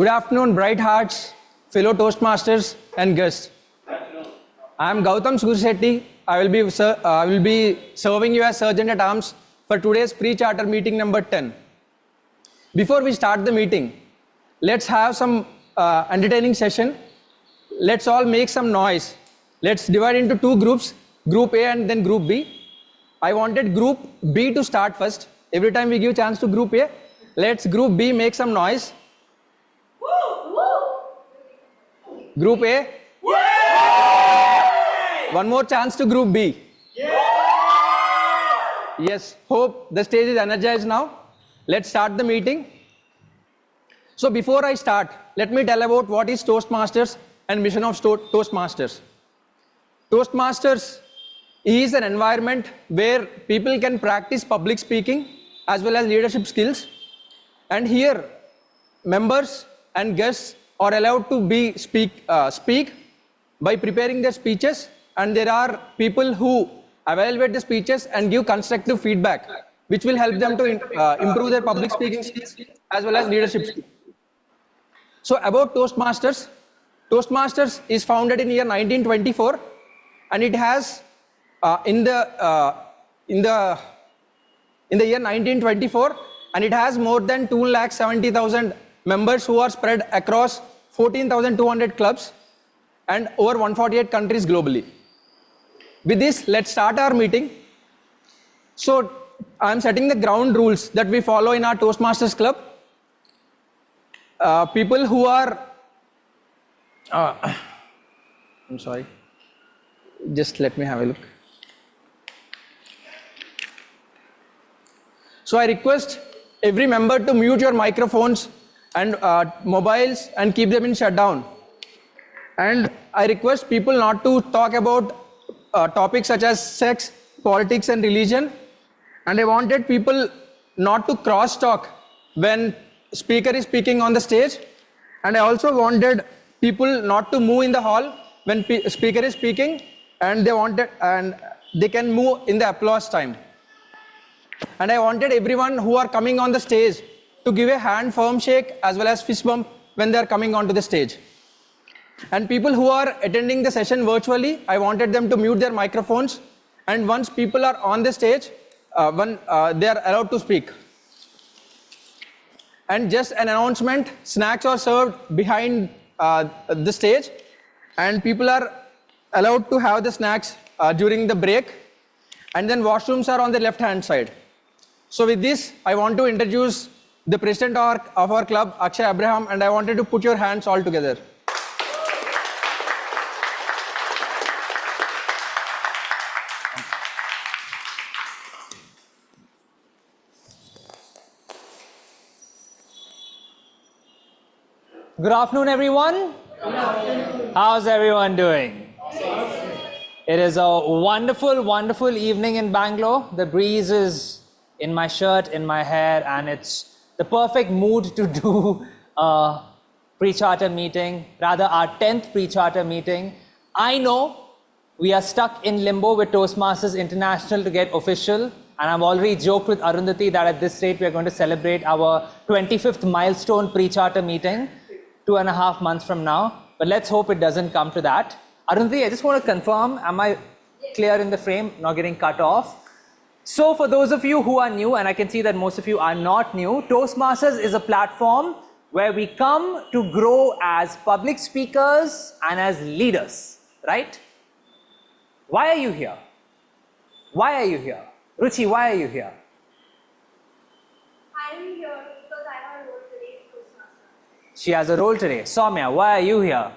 Good afternoon, bright hearts, fellow Toastmasters and guests. I am Gautam Surshetty. I will be serving you as Sergeant at Arms for today's pre-charter meeting number 10. Before we start the meeting, let's have some entertaining session. Let's all make some noise. Let's divide into two groups, Group A and then Group B. I wanted Group B to start first. Every time we give chance to Group A, let's Group B make some noise. Group A. Yay! One more chance to Group B. Yay! Yes, hope the stage is energized now. Let's start the meeting. So before I start, let me tell about what is Toastmasters and mission of Toastmasters. Toastmasters is an environment where people can practice public speaking as well as leadership skills. And here, members and guests are allowed to speak by preparing their speeches, and there are people who evaluate the speeches and give constructive feedback, which will help them to improve their public speaking skills as well as leadership skills. So about Toastmasters, Toastmasters is founded in year 1924, and it has in the year 1924, and it has more than 270,000 members who are spread across 14,200 clubs and over 148 countries globally. With this, let's start our meeting. So I'm setting the ground rules that we follow in our Toastmasters Club. People who are, I'm sorry, just let me have a look. So I request every member to mute your microphones and mobiles and keep them in shutdown. And I request people not to talk about topics such as sex, politics and religion. And I wanted people not to cross talk when speaker is speaking on the stage. And I also wanted people not to move in the hall when speaker is speaking, and they can move in the applause time. And I wanted everyone who are coming on the stage to give a hand firm shake as well as fist bump when they are coming onto the stage. And people who are attending the session virtually, I wanted them to mute their microphones, and once people are on the stage, they are allowed to speak. And just an announcement, snacks are served behind the stage, and people are allowed to have the snacks during the break, and then washrooms are on the left hand side. So with this, I want to introduce the president of our club, Akshay Abraham, and I wanted to put your hands all together. Good afternoon, everyone. Good afternoon. How's everyone doing? Awesome. It is a wonderful, wonderful evening in Bangalore. The breeze is in my shirt, in my hair, and it's the perfect mood to do a pre-charter meeting, rather our 10th pre-charter meeting. I know we are stuck in limbo with Toastmasters International to get official, and I've already joked with Arundhati that at this rate we are going to celebrate our 25th milestone pre-charter meeting 2.5 months from now, but let's hope it doesn't come to that. Arundhati, I just want to confirm, am I clear in the frame, not getting cut off? So for those of you who are new, and I can see that most of you are not new, Toastmasters is a platform where we come to grow as public speakers and as leaders, right? Why are you here? Why are you here? Ruchi, why are you here? I'm here because I have a role today in Toastmasters. She has a role today. Soumya, why are you here? I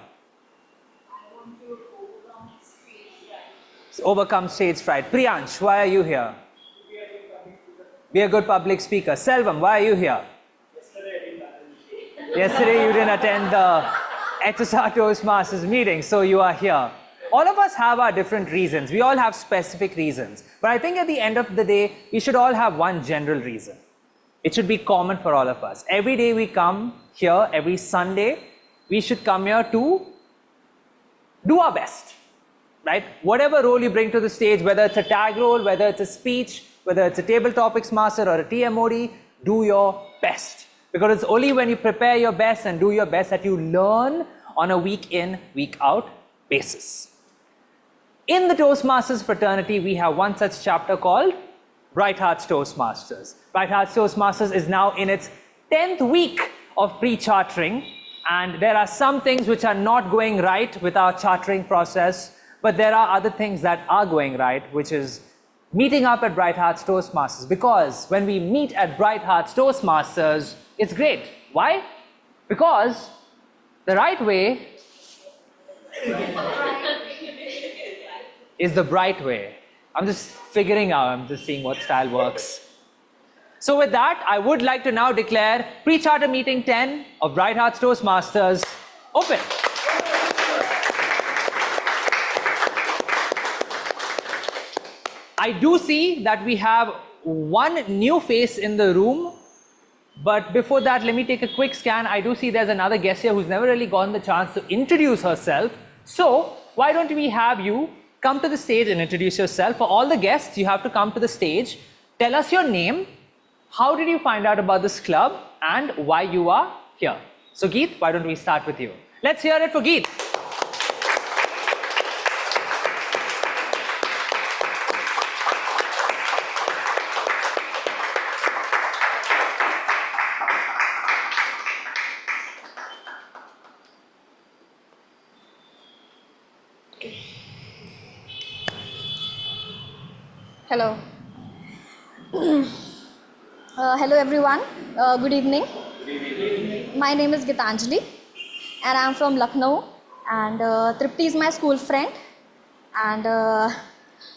want to overcome stage fright. Overcome stage fright. Priyansh, why are you here? Be a good public speaker. Selvam, why are you here? Yesterday you didn't attend the HSR Toastmasters meeting, so you are here. All of us have our different reasons. We all have specific reasons. But I think at the end of the day, we should all have one general reason. It should be common for all of us. Every day we come here, every Sunday, we should come here to do our best, right? Whatever role you bring to the stage, whether it's a tag role, whether it's a speech, whether it's a table topics master or a TMOD, do your best. Because it's only when you prepare your best and do your best that you learn on a week in, week out basis. In the Toastmasters fraternity, we have one such chapter called Bright Hearts Toastmasters. Bright Hearts Toastmasters is now in its 10th week of pre-chartering, and there are some things which are not going right with our chartering process, but there are other things that are going right, which is meeting up at Bright Hearts Toastmasters. Because when we meet at Bright Hearts Toastmasters, it's great. Why? Because the right way is the bright way. I'm just figuring out, I'm just seeing what style works. So with that, I would like to now declare pre-charter meeting 10 of Bright Hearts Toastmasters open. I do see that we have one new face in the room, but before that, let me take a quick scan. I do see there's another guest here who's never really gotten the chance to introduce herself. So why don't we have you come to the stage and introduce yourself. For all the guests, you have to come to the stage, tell us your name, how did you find out about this club, and why you are here. So Geet, why don't we start with you? Let's hear it for Geet. Hello. Hello everyone. Good evening. My name is Gitanjali and I am from Lucknow, and Tripti is my school friend, and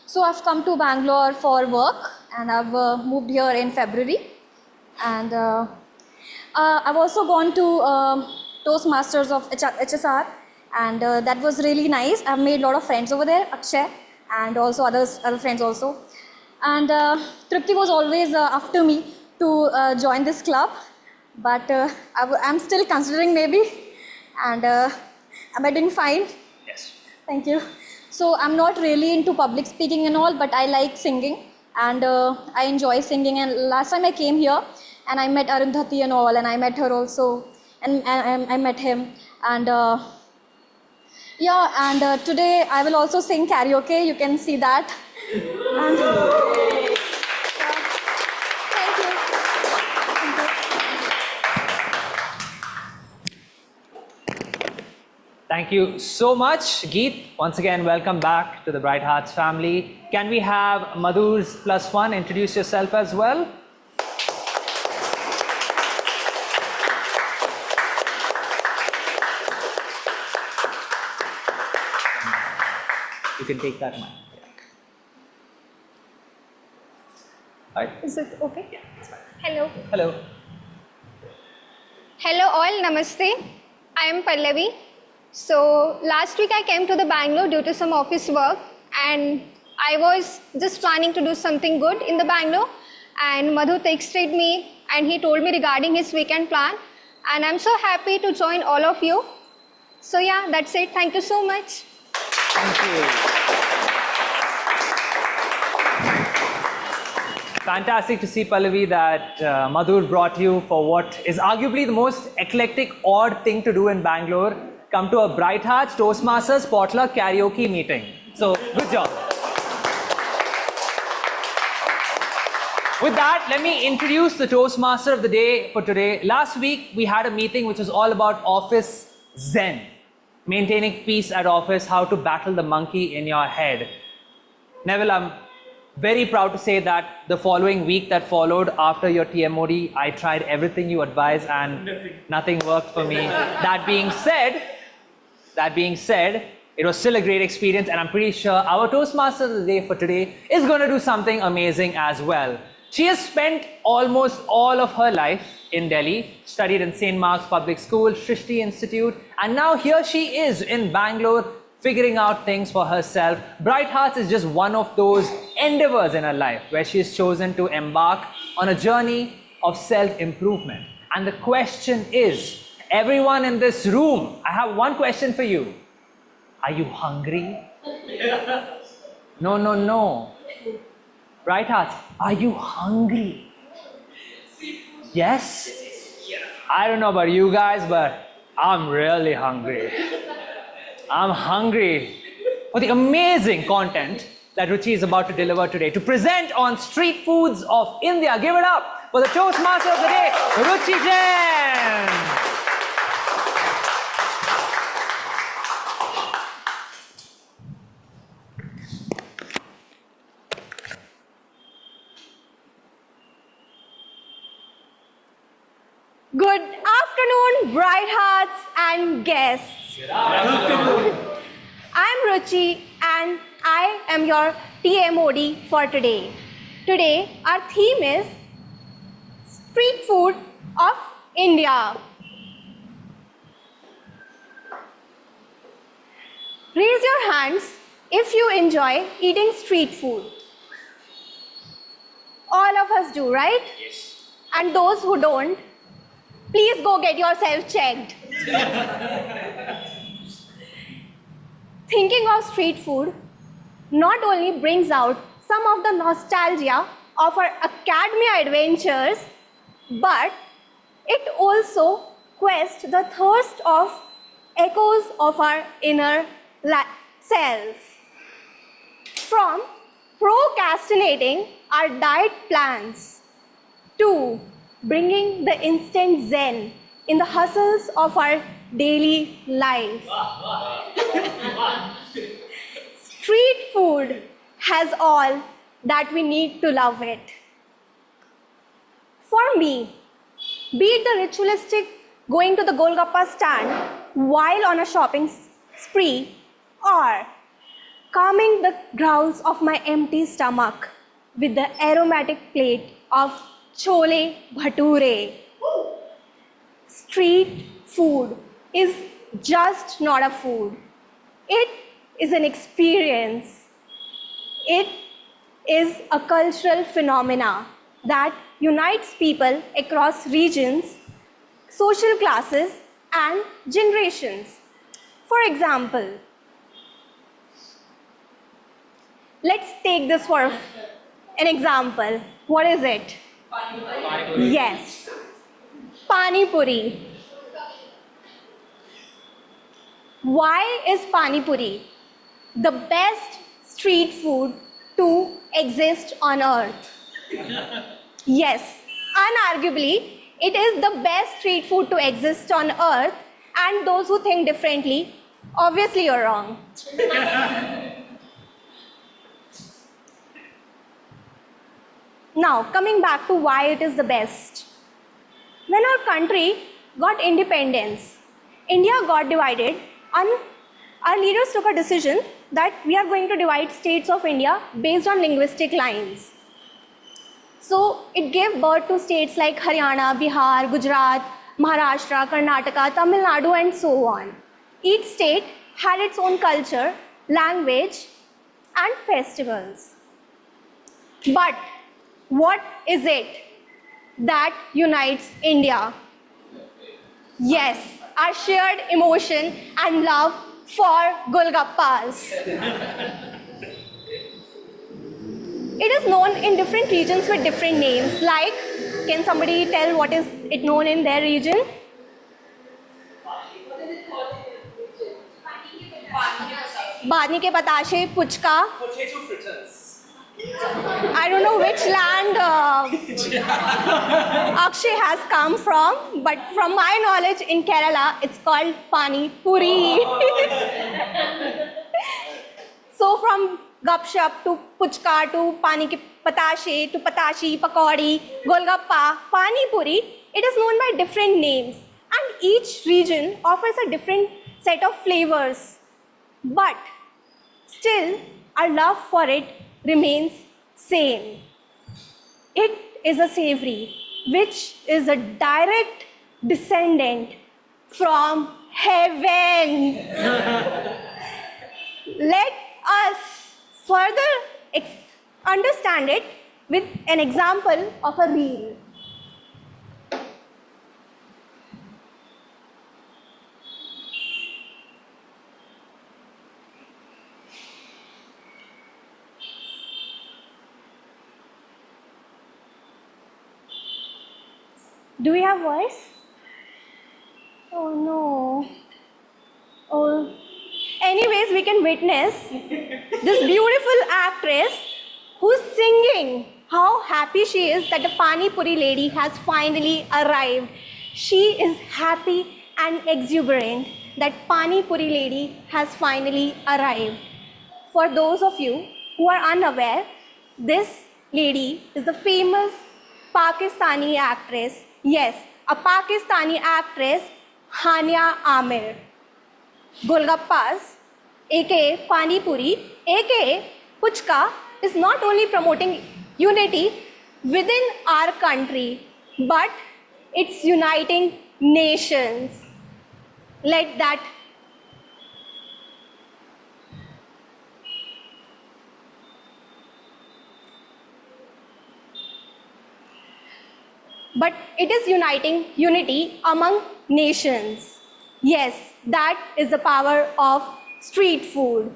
so I've come to Bangalore for work, and I've moved here in February, and I've also gone to Toastmasters of HSR, and that was really nice. I've made a lot of friends over there, Akshay, and also other friends also. And Tripti was always after me to join this club, but I'm still considering maybe, and am I doing fine? Yes. Thank you. So I'm not really into public speaking and all, but I like singing, and I enjoy singing. And last time I came here, and I met Arundhati and all, and I met her also, and I met him, and yeah, and today I will also sing karaoke. You can see that. And, thank you. Thank you so much, Geet. Once again, welcome back to the Bright Hearts family. Can we have Madhur's +1 introduce yourself as well? You can take that mic. Right. Is it okay? Yeah, it's fine. Hello. Hello. Hello all, namaste. I am Pallavi. So last week I came to the Bangalore due to some office work, and I was just planning to do something good in the Bangalore, and Madhu texted me and he told me regarding his weekend plan, and I'm so happy to join all of you. So yeah, that's it. Thank you so much. Thank you. Fantastic to see, Pallavi, that Madhur brought you for what is arguably the most eclectic, odd thing to do in Bangalore. Come to a Bright Hearts Toastmasters potluck karaoke meeting. So, good job. With that, let me introduce the Toastmaster of the day for today. Last week, we had a meeting which was all about office zen. Maintaining peace at office, how to battle the monkey in your head. Neville, I'm very proud to say that the following week that followed after your TMOD, I tried everything you advised and nothing worked for me. That being said, it was still a great experience, and I'm pretty sure our Toastmaster of the day for today is going to do something amazing as well. She has spent almost all of her life in Delhi, studied in St. Mark's Public School, Shrishti Institute, and now here she is in Bangalore figuring out things for herself. Bright Hearts is just one of those endeavors in her life where she has chosen to embark on a journey of self-improvement. And the question is, everyone in this room, I have one question for you. Are you hungry? No. Bright Hearts, are you hungry? Yes? I don't know about you guys, but I'm really hungry. I'm hungry for the amazing content that Ruchi is about to deliver today to present on street foods of India. Give it up for the Toastmaster of the day, Ruchi Jain. Good afternoon, bright hearts and guests. I'm Ruchi and I am your TMOD for today. Today, our theme is street food of India. Raise your hands if you enjoy eating street food. All of us do, right? Yes. And those who don't, please go get yourself checked. Thinking of street food not only brings out some of the nostalgia of our academia adventures, but it also quests the thirst of echoes of our inner self. From procrastinating our diet plans to bringing the instant zen in the hustles of our daily life. Street food has all that we need to love it. For me, be it the ritualistic going to the Golgappa stand while on a shopping spree, or calming the growls of my empty stomach with the aromatic plate of chole bhature. Street food is just not a food. It is an experience. It is a cultural phenomena that unites people across regions, social classes, and generations. For example, let's take this for an example. What is it? Yes, Pani Puri. Why is Pani Puri the best street food to exist on earth? Yes, unarguably, it is the best street food to exist on earth, and those who think differently, obviously you're wrong. Now, coming back to why it is the best. When our country got independence, India got divided, and our leaders took a decision that we are going to divide states of India based on linguistic lines. So it gave birth to states like Haryana, Bihar, Gujarat, Maharashtra, Karnataka, Tamil Nadu, and so on. Each state had its own culture, language, and festivals. But what is it that unites India? Yes, our shared emotion and love for Golgappas. It is known in different regions with different names. Like, can somebody tell what is it known in their region? Badni ke patashe, puchka. Potato fritters. I don't know which land Akshay has come from, but from my knowledge in Kerala, it's called Pani Puri. So from Gupshup to Puchka to Pani ke Patashe to Patashi, Pakodi, Golgappa, Pani Puri, it is known by different names. And each region offers a different set of flavors. But still, our love for it remains same. It is a savory, which is a direct descendant from heaven. Let us further understand it with an example of a reel. Do we have voice? Oh no. Oh. Anyways, we can witness this beautiful actress who's singing how happy she is that the Pani Puri lady has finally arrived. She is happy and exuberant that Pani Puri lady has finally arrived. For those of you who are unaware, this lady is the famous Pakistani actress. Yes, a Pakistani actress, Hania Amir. Golgappas, aka Pani Puri, aka Puchka, is not only promoting unity within our country, but it's uniting nations. Let that but it is uniting unity among nations. Yes, that is the power of street food.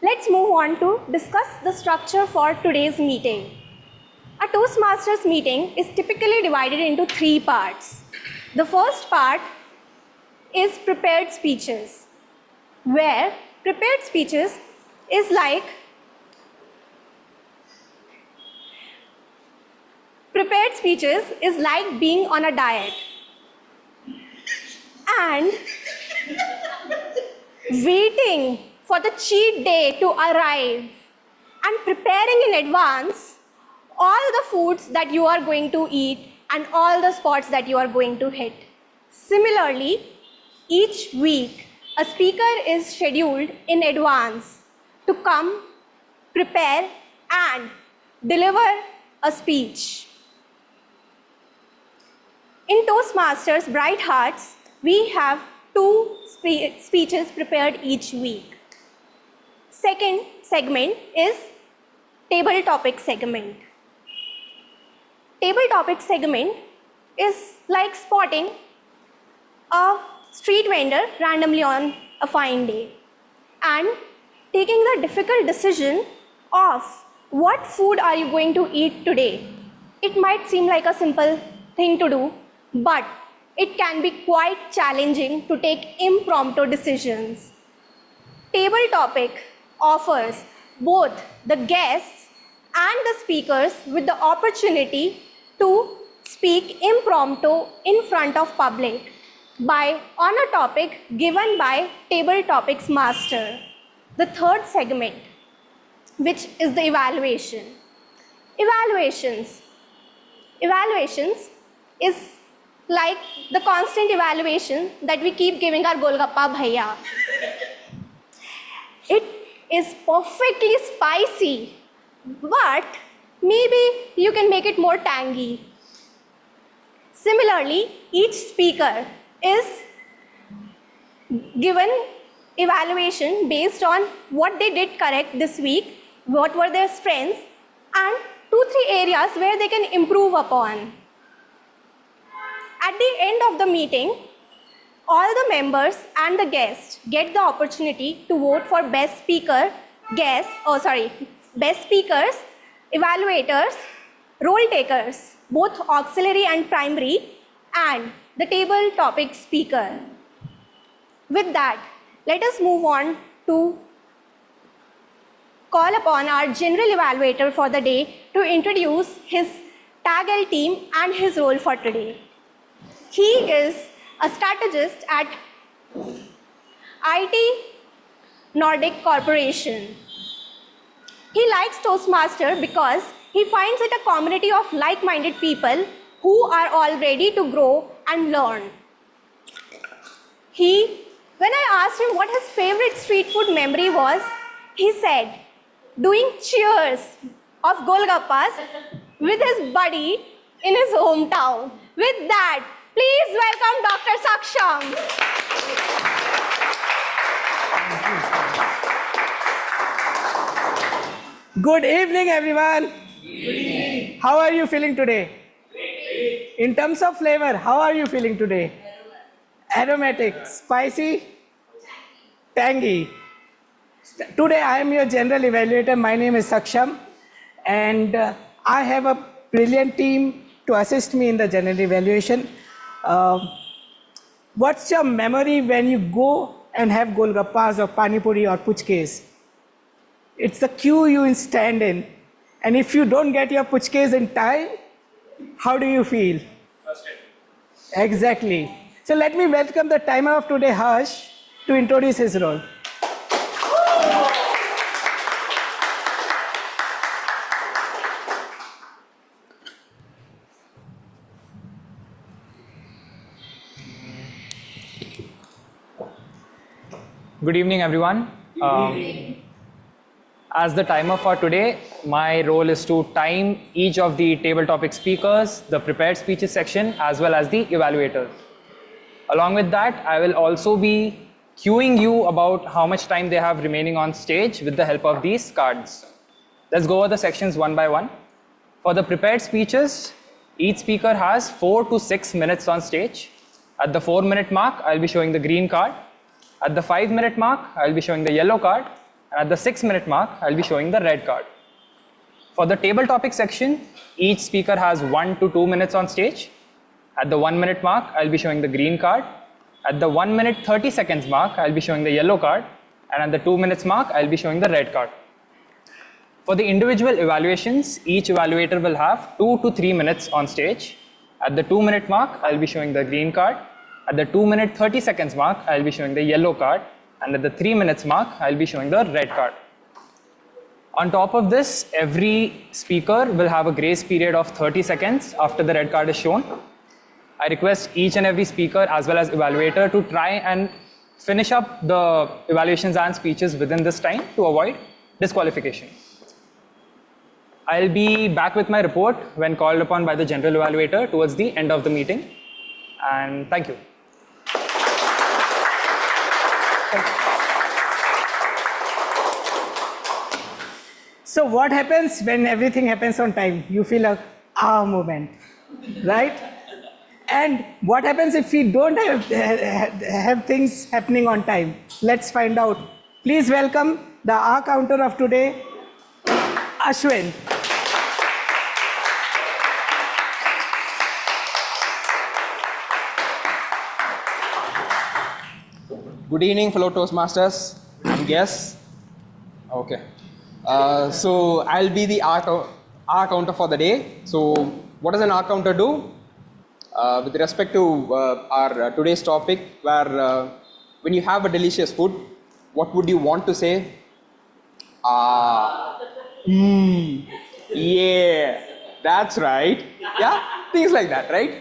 Let's move on to discuss the structure for today's meeting. A Toastmasters meeting is typically divided into 3 parts. The first part is prepared speeches, where prepared speeches is like being on a diet and waiting for the cheat day to arrive and preparing in advance all the foods that you are going to eat and all the spots that you are going to hit. Similarly, each week a speaker is scheduled in advance to come, prepare and deliver a speech. In Toastmasters Bright Hearts, we have 2 speeches prepared each week. Second segment is table topic segment. Table topic segment is like spotting a street vendor randomly on a fine day and taking the difficult decision of what food are you going to eat today. It might seem like a simple thing to do, but it can be quite challenging to take impromptu decisions. Table topic offers both the guests and the speakers with the opportunity to speak impromptu in front of public on a topic given by table topics master. The third segment, which is the evaluation. Evaluations is like the constant evaluation that we keep giving our Golgappa Bhaiya. It is perfectly spicy, but maybe you can make it more tangy. Similarly, each speaker is given evaluation based on what they did correct this week, what were their strengths, and 2-3 areas where they can improve upon. At the end of the meeting, all the members and the guests get the opportunity to vote for best speakers, evaluators, role takers, both auxiliary and primary, and the table topic speaker. With that, let us move on to call upon our general evaluator for the day to introduce his TAGL team and his role for today. He is a strategist at IT Nordic Corporation. He likes Toastmaster because he finds it a community of like-minded people who are all ready to grow and learn. When I asked him what his favorite street food memory was, he said, doing cheers of Golgappas with his buddy in his hometown. With that, please welcome Dr. Saksham. Good evening, everyone. Good evening. How are you feeling today? Great. In terms of flavor, how are you feeling today? Aromatic, spicy, tangy. Today I am your general evaluator. My name is Saksham, and I have a brilliant team to assist me in the general evaluation. What's your memory when you go and have golgappas or pani puri or puchkes? It's the queue you stand in. And if you don't get your puchkes in time, how do you feel? Frustrated. Exactly. So let me welcome the timer of today, Harsh, to introduce his role. Good evening, everyone. As the timer for today, my role is to time each of the table topic speakers, the prepared speeches section, as well as the evaluators. Along with that, I will also be cueing you about how much time they have remaining on stage with the help of these cards. Let's go over the sections one by one. For the prepared speeches, each speaker has 4 to 6 minutes on stage. At the 4-minute mark, I'll be showing the green card. At the 5-minute mark, I'll be showing the yellow card. And at the 6-minute mark, I'll be showing the red card. For the table topic section, each speaker has 1 to 2 minutes on stage. At the 1-minute mark, I'll be showing the green card. At the 1 minute 30 seconds mark, I'll be showing the yellow card. And at the 2 minutes mark, I'll be showing the red card. For the individual evaluations, each evaluator will have 2 to 3 minutes on stage. At the 2-minute mark, I'll be showing the green card. At the 2 minute 30 seconds mark, I'll be showing the yellow card. And at the 3 minutes mark, I'll be showing the red card. On top of this, every speaker will have a grace period of 30 seconds after the red card is shown. I request each and every speaker as well as evaluator to try and finish up the evaluations and speeches within this time to avoid disqualification. I'll be back with my report when called upon by the general evaluator towards the end of the meeting. And thank you. So what happens when everything happens on time? You feel a ah moment, right? And what happens if we don't have things happening on time? Let's find out. Please welcome the ah counter of today, Ashwin. Good evening, fellow Toastmasters and guests. Okay. So I'll be the R counter for the day. So what does an R counter do? With respect to our today's topic, where when you have a delicious food, what would you want to say? Yeah, that's right. Yeah, things like that, right?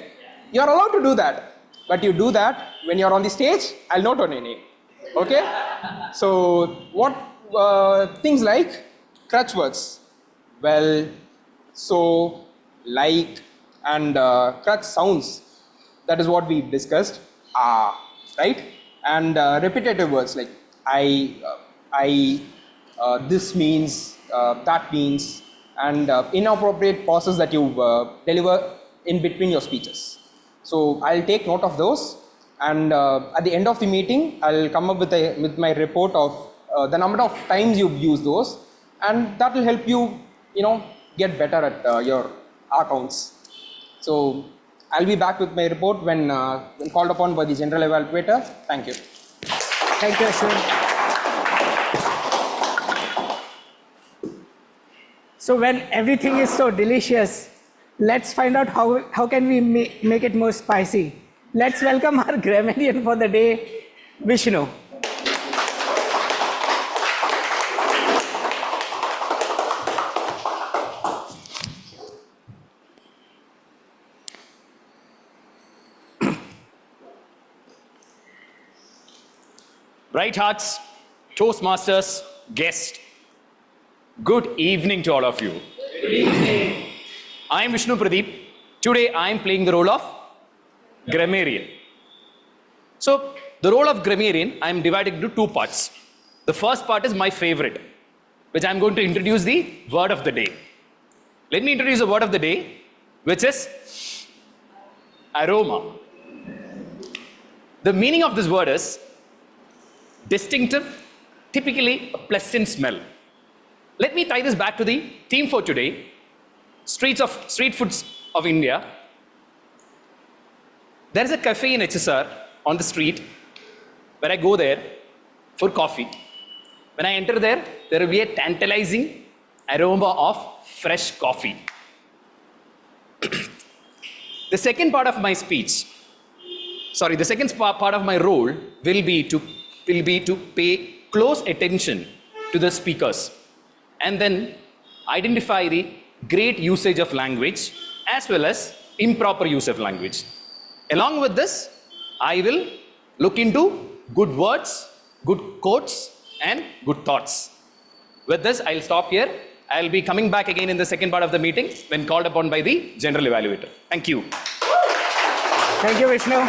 You're allowed to do that. But you do that when you're on the stage, I'll note on your name. Okay? So what things like crutch words? Well, so, like, and crutch sounds. That is what we discussed. Right? And repetitive words like this means, that means, and inappropriate pauses that you deliver in between your speeches. So I'll take note of those, and at the end of the meeting, I'll come up with my report of the number of times you've used those, and that will help you, get better at your accounts. So I'll be back with my report when called upon by the general evaluator. Thank you. Thank you, Ashwin. So when everything is so delicious, let's find out how can we make it more spicy. Let's welcome our grammarian for the day, Vishnu. Right hearts, Toastmasters, guests, good evening to all of you. Good evening. I am Vishnu Pradeep. Today I am playing the role of grammarian. So the role of grammarian I am dividing into two parts. The first part is my favorite, which I am going to introduce the word of the day. Let me introduce the word of the day, which is aroma. The meaning of this word is distinctive, typically a pleasant smell. Let me tie this back to the theme for today, street foods of India. There is a cafe in HSR on the street where I go there for coffee. When I enter there, there will be a tantalizing aroma of fresh coffee. The second part of my speech, sorry, the second part of my role will be to pay close attention to the speakers and then identify the great usage of language as well as improper use of language. Along with this, I will look into good words, good quotes, and good thoughts. With this, I'll stop here. I'll be coming back again in the second part of the meeting when called upon by the general evaluator. Thank you. Thank you, Vishnu.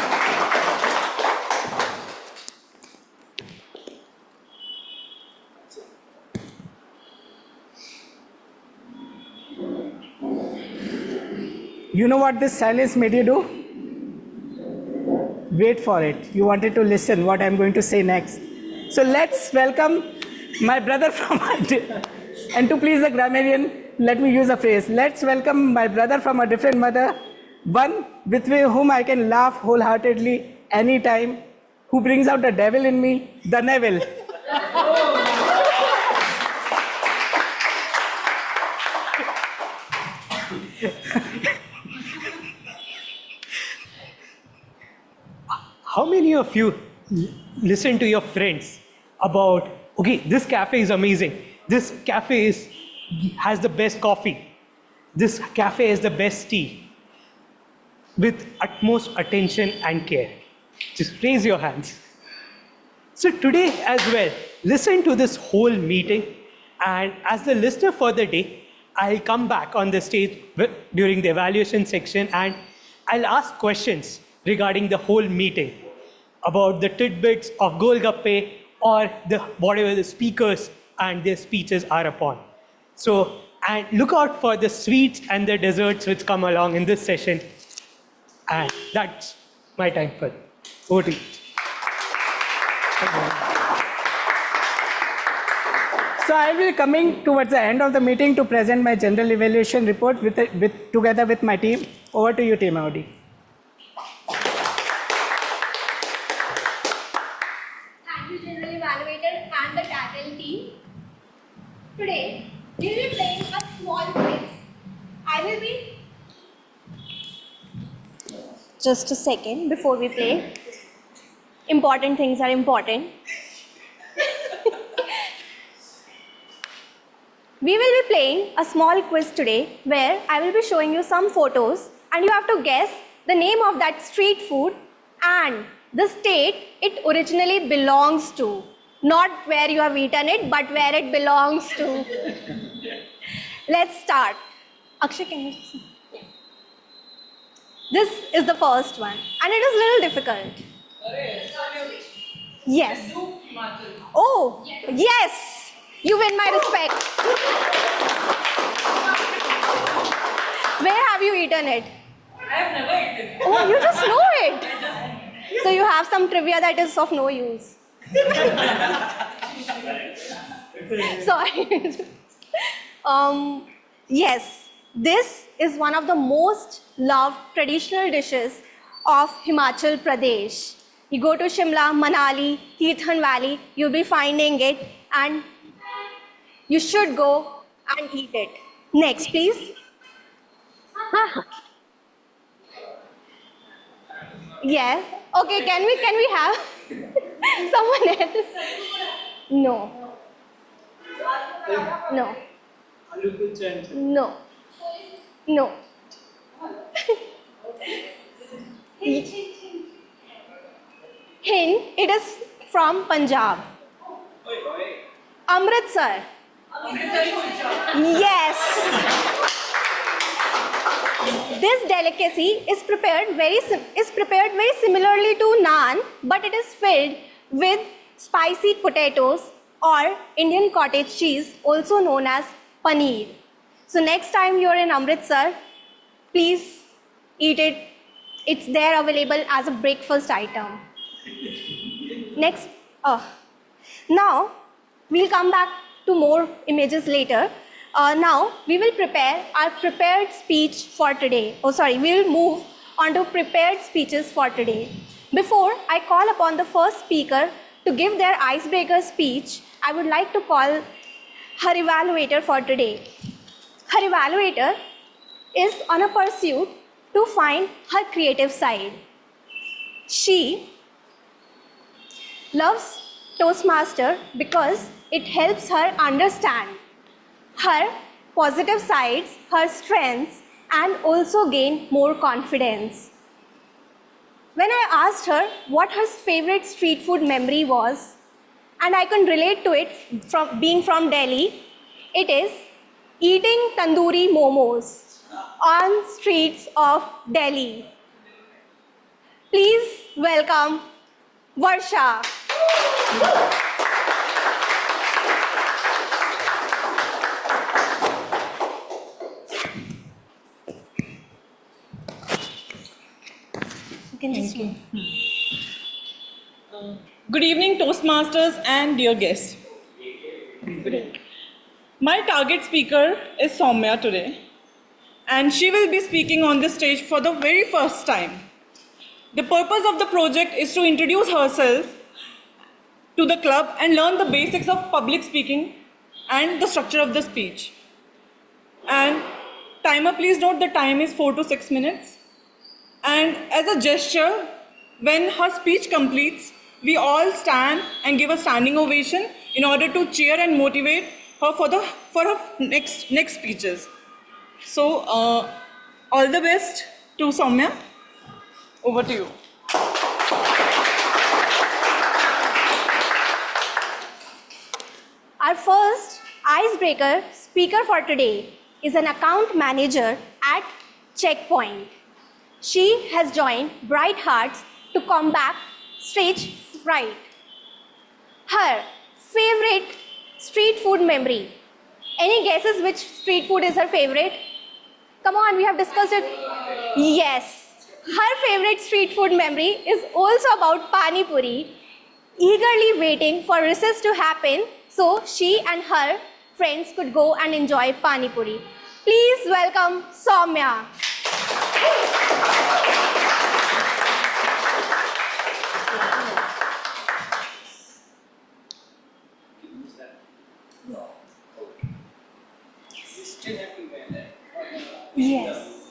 You know what this silence made you do? Wait for it. You wanted to listen what I'm going to say next. So let's welcome my brother from and to please the grammarian, let me use a phrase. Let's welcome my brother from a different mother, one with whom I can laugh wholeheartedly anytime, who brings out the devil in me, the Neville. How many of you listen to your friends about, okay, this cafe is amazing. This cafe has the best coffee. This cafe has the best tea. With utmost attention and care. Just raise your hands. So today as well, listen to this whole meeting, and as the listener for the day, I'll come back on the stage during the evaluation section and I'll ask questions regarding the whole meeting, about the tidbits of Golgappe or whatever the speakers and their speeches are upon. So, and look out for the sweets and the desserts which come along in this session. And that's my time for it. Over to you. So I will be coming towards the end of the meeting to present my general evaluation report together with my team. Over to you, Team Audi. Thank you, General Evaluator and the CATL team. Today, we will be playing a small quiz. I will be... Just a second before we play. Important things are important. We will be playing a small quiz today where I will be showing you some photos and you have to guess the name of that street food and the state it originally belongs to. Not where you have eaten it, but where it belongs to. Let's start. Akshay, can you see? This is the first one and it is a little difficult. Yes. Oh, yes. You win my respect. Where have you eaten it? I have never eaten it. Oh, you just know it. So you have some trivia that is of no use. Sorry. Yes, this is one of the most loved traditional dishes of Himachal Pradesh. You go to Shimla, Manali, Tirthan Valley, you'll be finding it and you should go and eat it. Next, please. Yeah. Okay, can we have someone else? No. No. No. No. Hint, it is from Punjab. Amritsar. Yes. This delicacy is prepared very similarly to naan, but it is filled with spicy potatoes or Indian cottage cheese, also known as paneer. So next time you're in Amritsar, please eat it. It's there available as a breakfast item. Next, now we'll come back to more images later. Now we will prepare our prepared speech for today. We will move on to prepared speeches for today. Before I call upon the first speaker to give their icebreaker speech, I would like to call her evaluator for today. Her evaluator is on a pursuit to find her creative side. She loves Toastmaster because it helps her understand her positive sides, her strengths, and also gain more confidence. When I asked her what her favorite street food memory was, and I can relate to it from being from Delhi, it is eating tandoori momos on streets of Delhi. Please welcome Varsha. You can just move. Good evening, Toastmasters and dear guests. My target speaker is Soumya today, and she will be speaking on this stage for the very first time. The purpose of the project is to introduce herself to the club and learn the basics of public speaking and the structure of the speech. And timer, please note the time is 4 to 6 minutes. And as a gesture, when her speech completes, we all stand and give a standing ovation in order to cheer and motivate her for her next speeches. So, all the best to Soumya. Over to you. Our first icebreaker speaker for today is an account manager at Checkpoint. She has joined Bright Hearts to combat stage fright. Her favorite street food memory. Any guesses which street food is her favorite? Come on, we have discussed it. Yes. Her favorite street food memory is also about Pani Puri, eagerly waiting for recess to happen so she and her friends could go and enjoy Pani Puri. Please welcome Soumya. Yes.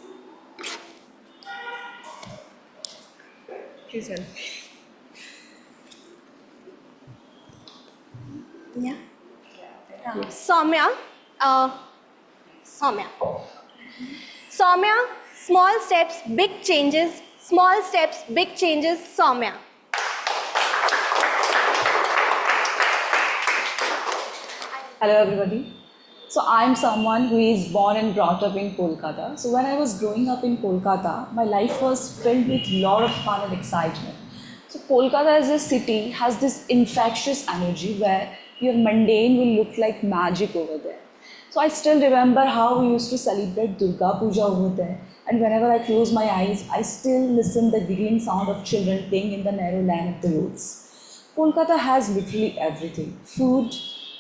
Please help. Yeah. Soumya. Soumya, small steps, big changes. Small steps, big changes. Soumya. Hello everybody. So I'm someone who is born and brought up in Kolkata. So when I was growing up in Kolkata, my life was filled with a lot of fun and excitement. So Kolkata as a city has this infectious energy where your mundane will look like magic over there. So I still remember how we used to celebrate Durga Puja over there. And whenever I close my eyes, I still listen the giggling sound of children playing in the narrow lane of the roads. Kolkata has literally everything: food,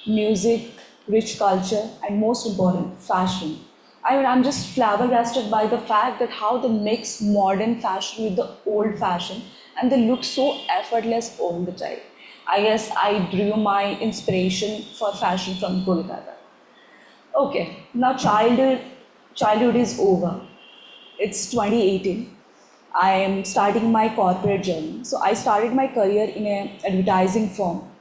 music, rich culture, and most important, fashion. I'm just flabbergasted by the fact that how they mix modern fashion with the old fashion, and they look so effortless all the time. I guess I drew my inspiration for fashion from Kolkata. Okay, now childhood is over. It's 2018. I am starting my corporate journey. So I started my career in an advertising firm.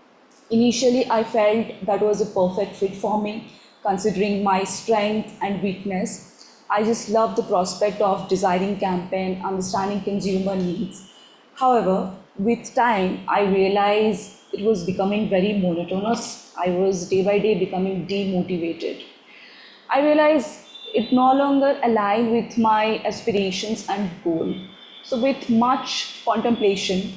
Initially, I felt that was a perfect fit for me, considering my strength and weakness. I just loved the prospect of designing campaign, understanding consumer needs. However, with time, I realized it was becoming very monotonous. I was day by day becoming demotivated. I realized it no longer aligned with my aspirations and goal. So with much contemplation,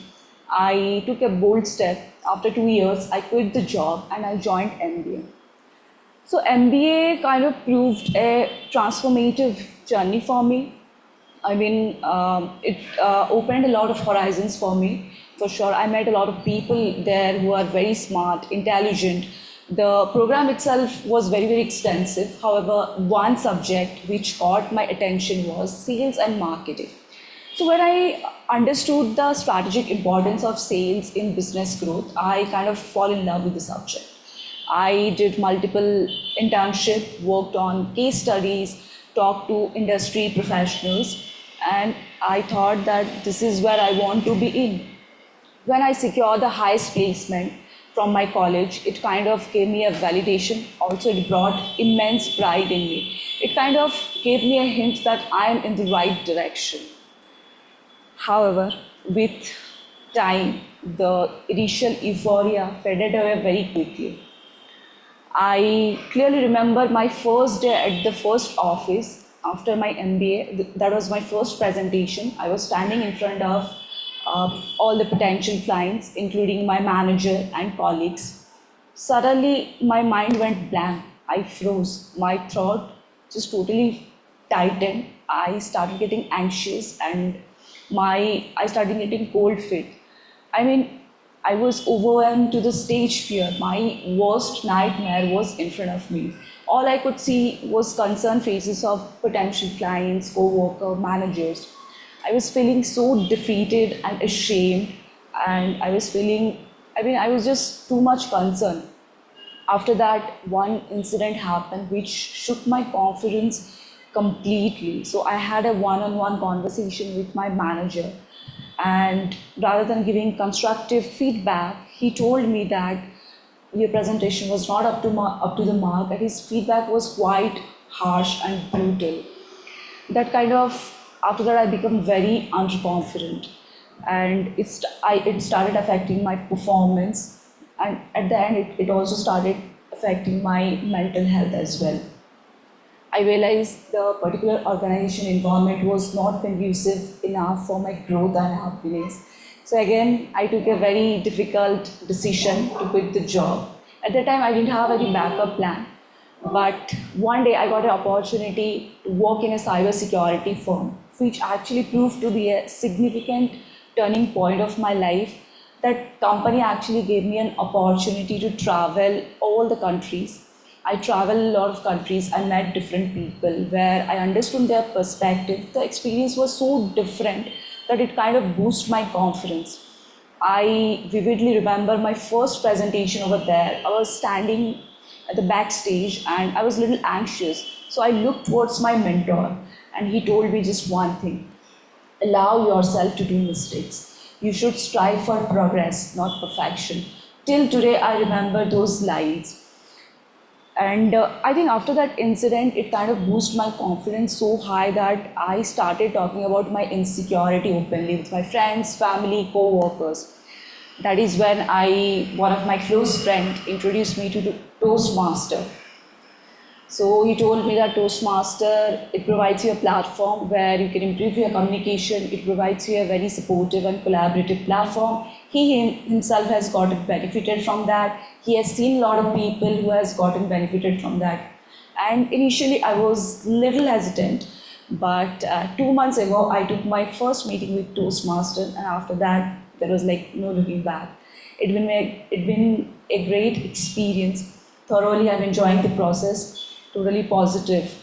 I took a bold step. After 2 years, I quit the job and I joined MBA. So MBA kind of proved a transformative journey for me. I mean, it opened a lot of horizons for me, for sure. I met a lot of people there who are very smart, intelligent. The program itself was very, very extensive. However, one subject which caught my attention was sales and marketing. So when I understood the strategic importance of sales in business growth, I kind of fall in love with the subject. I did multiple internship, worked on case studies, talked to industry professionals, and I thought that this is where I want to be in. When I secured the highest placement from my college, it kind of gave me a validation. Also, it brought immense pride in me. It kind of gave me a hint that I am in the right direction. However, with time, the initial euphoria faded away very quickly. I clearly remember my first day at the first office after my MBA. That was my first presentation. I was standing in front of all the potential clients, including my manager and colleagues. Suddenly, my mind went blank. I froze. My throat just totally tightened. I started getting anxious and I started getting cold feet. I mean, I was overwhelmed to the stage fear. My worst nightmare was in front of me. All I could see was concerned faces of potential clients, co-worker, managers. I was feeling so defeated and ashamed, and I was just too much concerned. After that, one incident happened which shook my confidence completely. So I had a one-on-one conversation with my manager, and rather than giving constructive feedback, he told me that your presentation was not up to the mark, and his feedback was quite harsh and brutal. That kind of, after that, I became very underconfident, and it started affecting my performance, and at the end, it also started affecting my mental health as well. I realized the particular organization environment was not conducive enough for my growth and happiness. So again, I took a very difficult decision to quit the job. At that time, I didn't have any backup plan. But one day I got an opportunity to work in a cybersecurity firm, which actually proved to be a significant turning point of my life. That company actually gave me an opportunity to travel all the countries. I traveled a lot of countries. I met different people where I understood their perspective. The experience was so different that it kind of boosted my confidence. I vividly remember my first presentation over there. I was standing at the backstage and I was a little anxious. So I looked towards my mentor and he told me just one thing: allow yourself to do mistakes. You should strive for progress, not perfection. Till today, I remember those lines. And I think after that incident, it kind of boosted my confidence so high that I started talking about my insecurity openly with my friends, family, co-workers. That is when one of my close friends introduced me to Toastmaster. So he told me that Toastmaster, it provides you a platform where you can improve your communication. It provides you a very supportive and collaborative platform. He himself has gotten benefited from that. He has seen a lot of people who has gotten benefited from that. And initially I was little hesitant, but 2 months ago I took my first meeting with Toastmaster, and after that there was like no looking back. It's been a great experience. Thoroughly, I'm enjoying the process. Totally positive.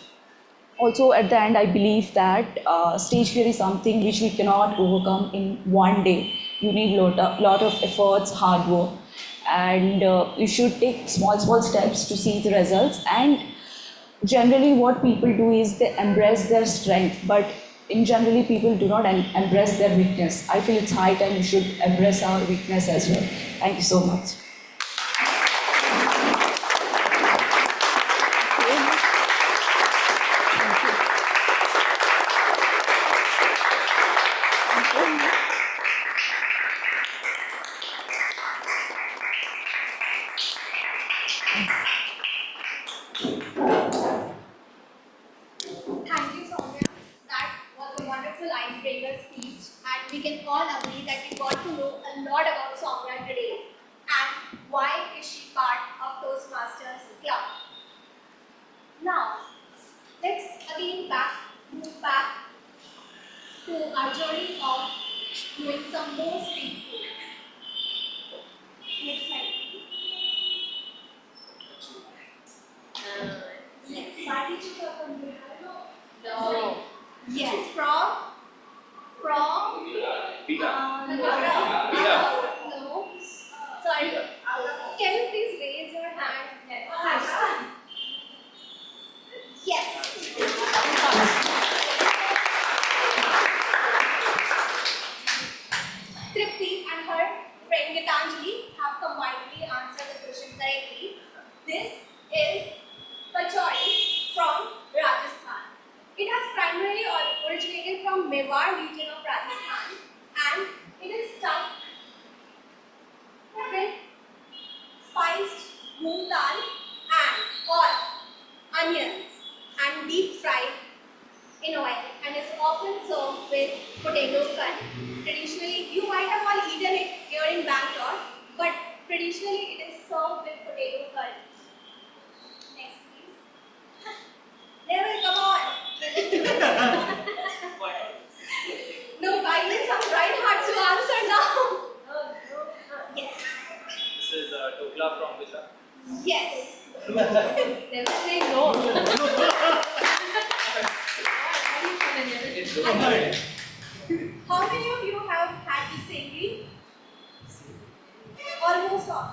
Also, at the end, I believe that stage fear is something which we cannot overcome in one day. You need lot of efforts, hard work, and you should take small steps to see the results. And generally, what people do is they embrace their strength, but in generally, people do not embrace their weakness. I feel it's high time we should embrace our weakness as well. Thank you so much. Thank you, Soumya. That was a wonderful icebreaker speech, and we can all agree that we got to know a lot about Soumya today and why is she part of Toastmasters Club. Now, let's again move back to our journey of doing some more street food. Next slide, please. Yes. Why did you come from Bihar? No. Yes, from No. Sorry. Can you please raise your hand? Yes. Tripti and her friend Gitanjali have combinedly answered the question correctly. This is Kachori from Rajasthan. It has primarily originated from Mewar region of Rajasthan, and it is stuffed with spiced moong dal and or onions and deep fried in oil, and is often served with potato curry. Traditionally, you might have all eaten it here in Bangalore, but traditionally it is served with potato curry. Next, please. Neville, come on. No violence of right hearts to answer now. Yes. This is Dokla from Gujarat. Yes. Never say no. How many of you have had the savory? Almost all.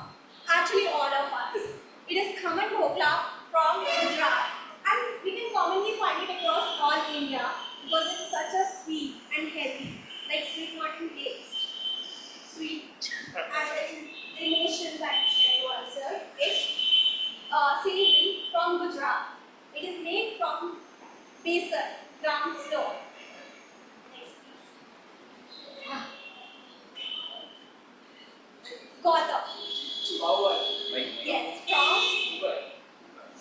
Actually, all of us. It is khaman dhokla from Gujarat, and we can commonly find it across all India because it's such a sweet and healthy, like sweet mutton taste. Sweet as an emotion that you share to answer. It's savory from Gujarat. It is made from besan, gram flour. Next, please. Gautam. Yes, from?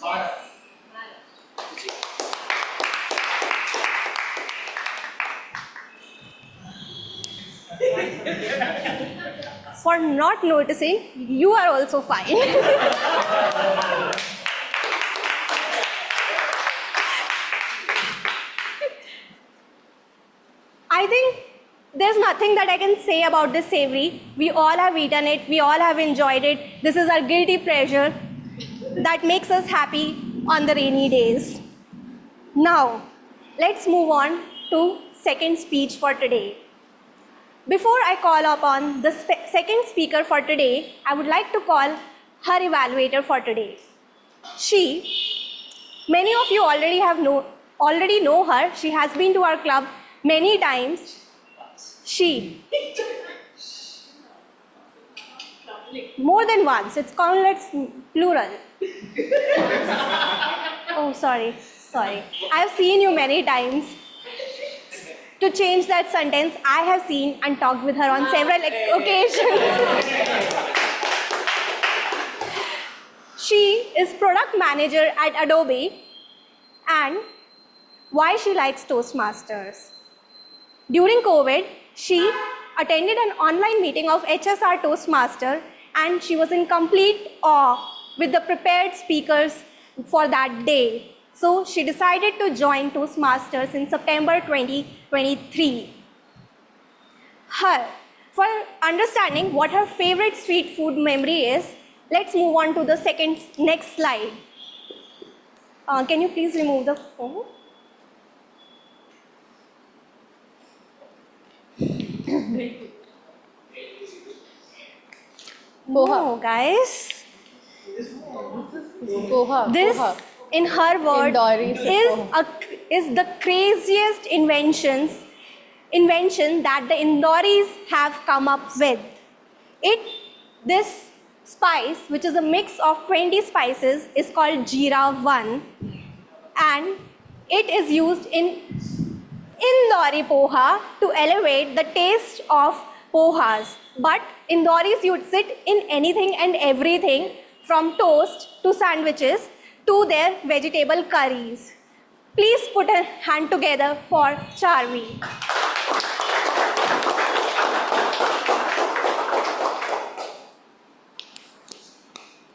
Yes. For not noticing, you are also fine. I think there's nothing that I can say about this savory. We all have eaten it, we all have enjoyed it. This is our guilty pleasure that makes us happy on the rainy days. Now, let's move on to second speech for today. Before I call upon the second speaker for today, I would like to call her evaluator for today. Many of you already know her. She has been to our club many times. More than once. It's countless plural. Oh, sorry. I have seen you many times. To change that sentence, I have seen and talked with her on several occasions. She is product manager at Adobe. And why she likes Toastmasters. During COVID, she attended an online meeting of HSR Toastmaster, and she was in complete awe with the prepared speakers for that day. So she decided to join Toastmasters in September 2023. For understanding what her favorite street food memory is, let's move on to the next slide. Can you please remove the phone? No, guys. This, in her words, is the craziest invention that the Indoris have come up with. This spice, which is a mix of 20 spices, is called Jeera 1, and it is used in Indori poha to elevate the taste of pohas. But Indoris use it in anything and everything, from toast to sandwiches to their vegetable curries. Please put a hand together for Charvi.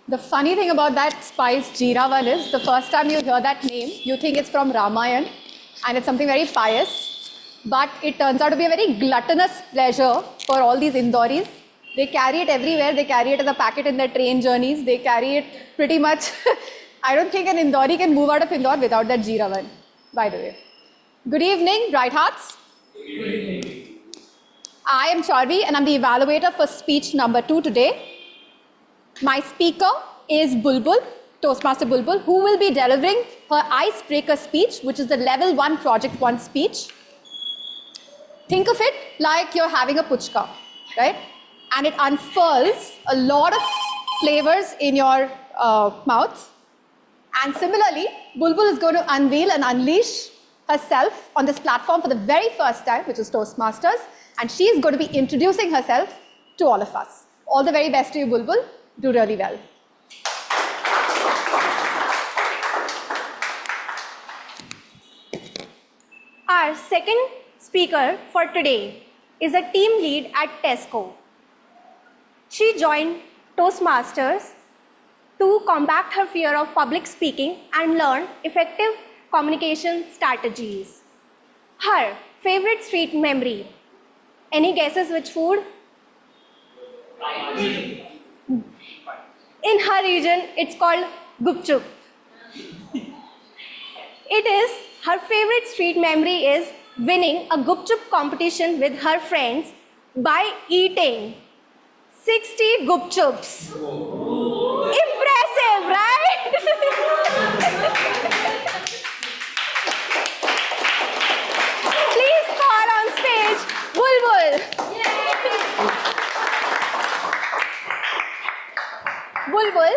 The funny thing about that spice Jeera 1 is, the first time you hear that name, you think it's from Ramayana and it's something very pious. But it turns out to be a very gluttonous pleasure for all these Indoris. They carry it everywhere. They carry it as a packet in their train journeys. They carry it pretty much. I don't think an Indori can move out of Indore without that Jeera 1, by the way. Good evening, Bright Hearts. Good evening. I am Charvi and I'm the evaluator for speech number 2 today. My speaker is Bulbul, Toastmaster Bulbul, who will be delivering her icebreaker speech, which is the level 1 project 1 speech. Think of it like you're having a puchka, right? And it unfurls a lot of flavors in your mouth. And similarly, Bulbul is going to unveil and unleash herself on this platform for the very first time, which is Toastmasters, and she is going to be introducing herself to all of us. All the very best to you, Bulbul. Do really well. Our second speaker for today is a team lead at Tesco. She joined Toastmasters to combat her fear of public speaking and learn effective communication strategies. Her favorite street memory. Any guesses which food? In her region, it's called gupchup. Her favorite street memory is winning a gupchup competition with her friends by eating 60 gupchups. Impressive, right? Please call on stage Bulbul. Bulbul,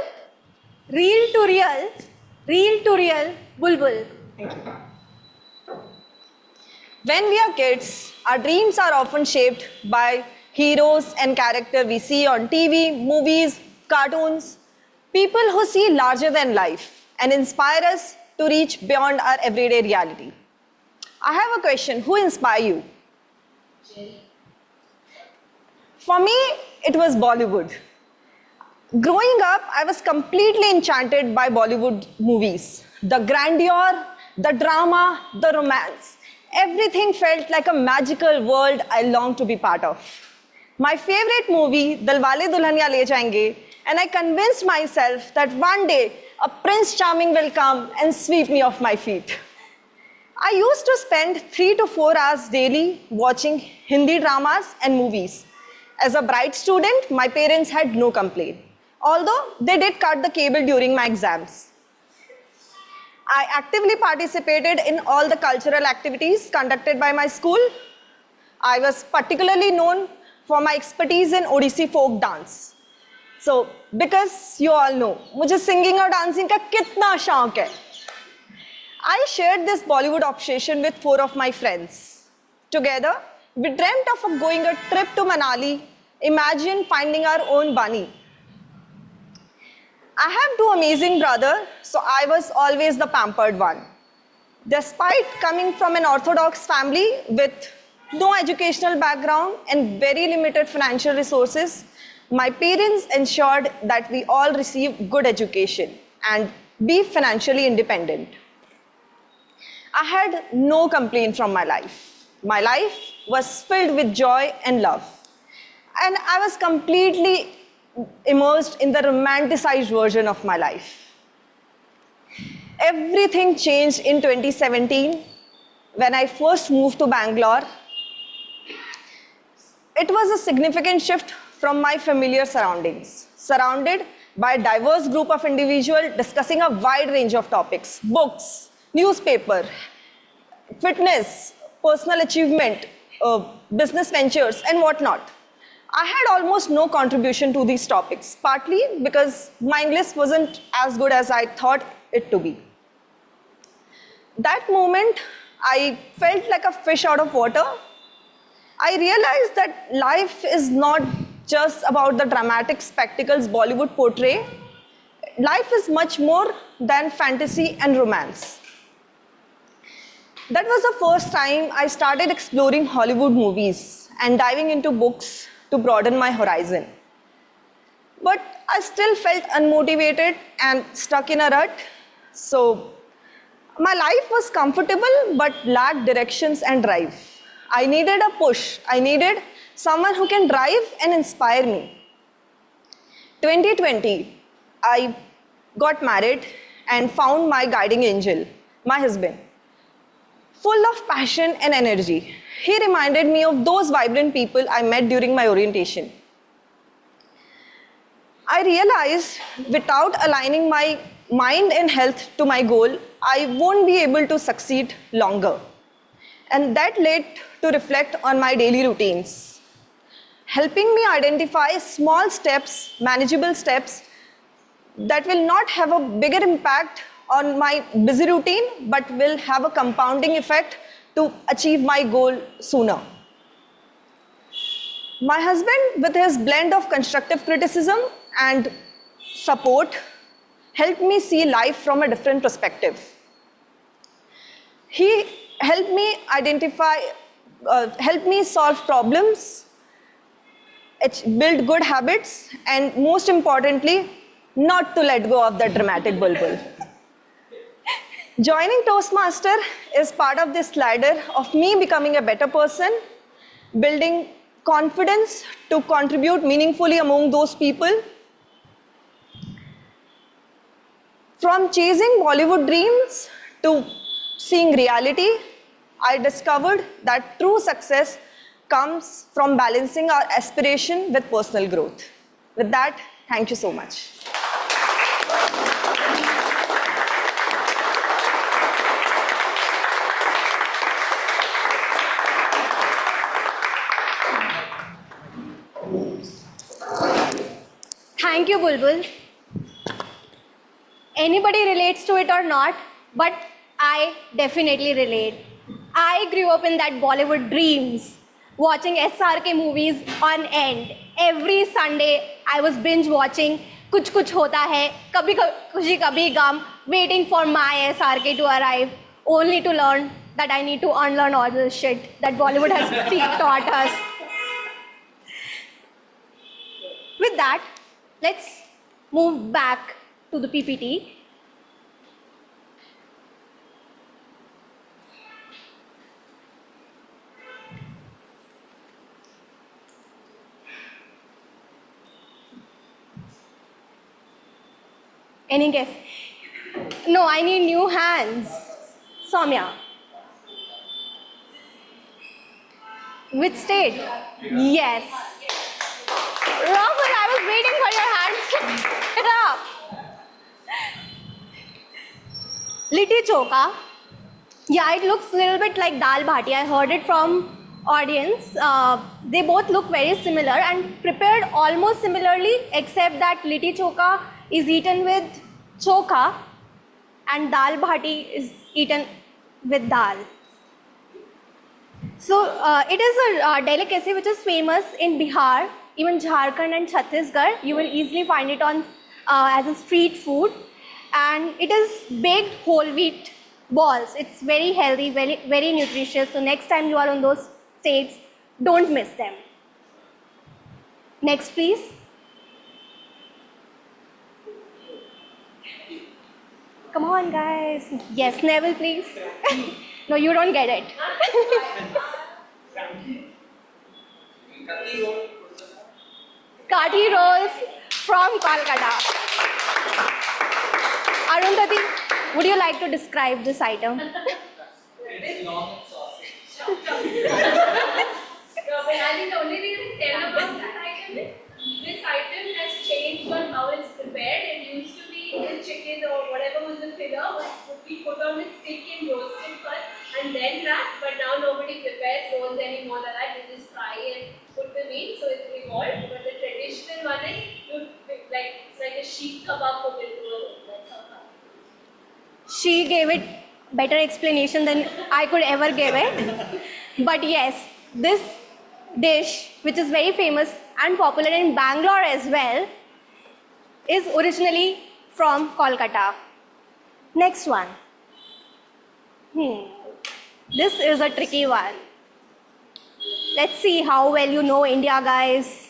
real to real Bulbul. Thank you. When we are kids, our dreams are often shaped by heroes and characters we see on TV, movies, cartoons, people who see larger than life and inspire us to reach beyond our everyday reality. I have a question, who inspire you? For me, it was Bollywood. Growing up, I was completely enchanted by Bollywood movies. The grandeur, the drama, the romance. Everything felt like a magical world I longed to be part of. My favorite movie, Dilwale Dulhania Le Jayenge, and I convinced myself that one day a Prince Charming will come and sweep me off my feet. I used to spend 3 to 4 hours daily watching Hindi dramas and movies. As a bright student, my parents had no complaint, although they did cut the cable during my exams. I actively participated in all the cultural activities conducted by my school. I was particularly known for my expertise in Odissi folk dance. So, because you all know, मुझे singing और dancing का कितना शौक है. I shared this Bollywood obsession with 4 of my friends. Together, we dreamt of going a trip to Manali. Imagine finding our own bunny. I have 2 amazing brothers, so I was always the pampered one. Despite coming from an orthodox family with no educational background and very limited financial resources, my parents ensured that we all receive good education and be financially independent. I had no complaint from my life. My life was filled with joy and love. And I was completely immersed in the romanticized version of my life. Everything changed in 2017 when I first moved to Bangalore. It was a significant shift from my familiar surroundings, surrounded by a diverse group of individuals discussing a wide range of topics, books, newspaper, fitness, personal achievement, business ventures, and whatnot. I had almost no contribution to these topics, partly because my English wasn't as good as I thought it to be. That moment, I felt like a fish out of water. I realized that life is not just about the dramatic spectacles Bollywood portray. Life is much more than fantasy and romance. That was the first time I started exploring Hollywood movies and diving into books to broaden my horizon. But I still felt unmotivated and stuck in a rut. So my life was comfortable but lacked directions and drive. I needed a push. I needed someone who can drive and inspire me. 2020, I got married and found my guiding angel, my husband. full of passion and energy. He reminded me of those vibrant people I met during my orientation. I realized without aligning my mind and health to my goal, I won't be able to succeed longer. And that led to reflect on my daily routines, helping me identify small steps, manageable steps that will not have a bigger impact on my busy routine, but will have a compounding effect to achieve my goal sooner. My husband, with his blend of constructive criticism and support, helped me see life from a different perspective. He helped me help me solve problems, build good habits, and most importantly, not to let go of that dramatic bulbul. Joining Toastmaster is part of this ladder of me becoming a better person, building confidence to contribute meaningfully among those people. From chasing Bollywood dreams to seeing reality, I discovered that true success comes from balancing our aspiration with personal growth. With that, thank you so much. Thank you, Bulbul. Anybody relates to it or not, but I definitely relate. I grew up in that Bollywood dreams, watching SRK movies on end. Every Sunday, I was binge watching Kuch Kuch Hota Hai, Kabhi Khushi Kabhi Gum, waiting for my SRK to arrive, only to learn that I need to unlearn all this shit that Bollywood has taught us. With that, let's move back to the PPT. Any guess? No, I need new hands. Soumya. Which state? Yes. Rahul, I was waiting for your hands to get up. Litti Chokha. Yeah, it looks a little bit like dal bhati. I heard it from audience. They both look very similar and prepared almost similarly, except that Litti Chokha is eaten with chokha and dal bhati is eaten with dal. So it is a delicacy which is famous in Bihar, even Jharkhand and Chhattisgarh. You will easily find it on as a street food, and it is baked whole wheat balls. It's very healthy, very nutritious. So next time you are on those states, don't miss them. Next, please. Come on, guys. Yes, Neville, please. No, you don't get it. Kathi rolls from Kolkata. Arundhati, would you like to describe this item? It's long and saucy. I think the only thing I can tell about this item has changed on how it's prepared. It used to be the chicken or whatever was the filler would be put on the stick and roasted first and then wrapped. But now nobody prepares rolls anymore like that. They just fry and put the meat, so it's evolved. But the traditional one is it's like a sheikh kebab put into a roll. That's how it happens. She gave it better explanation than I could ever give it. But yes, this dish, which is very famous and popular in Bangalore as well, is originally from Kolkata. Next one. This is a tricky one. Let's see how well you know India, guys.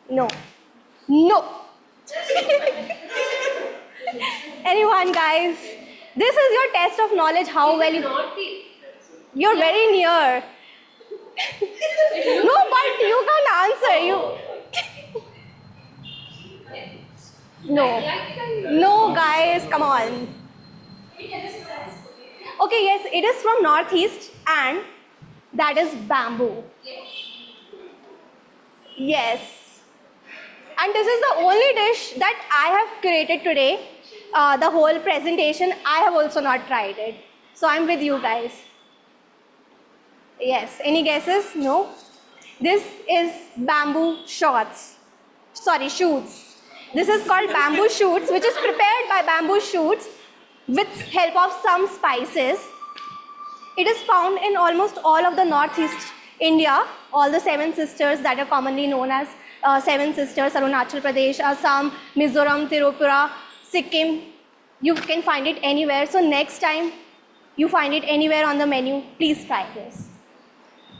No. No. Anyone, guys? This is your test of knowledge, how well you... You're very near. No, but you can't answer. No. No, guys, come on. Okay, yes, it is from Northeast and that is bamboo. Yes. And this is the only dish that I have created today. The whole presentation, I have also not tried it. So I'm with you guys. Yes, any guesses? No? This is bamboo shoots. This is called bamboo shoots, which is prepared by bamboo shoots with help of some spices. It is found in almost all of the Northeast India, all the 7 sisters that are commonly known as 7 sisters, Arunachal Pradesh, Assam, Mizoram, Tripura, Sikkim. You can find it anywhere. So next time you find it anywhere on the menu, please try this.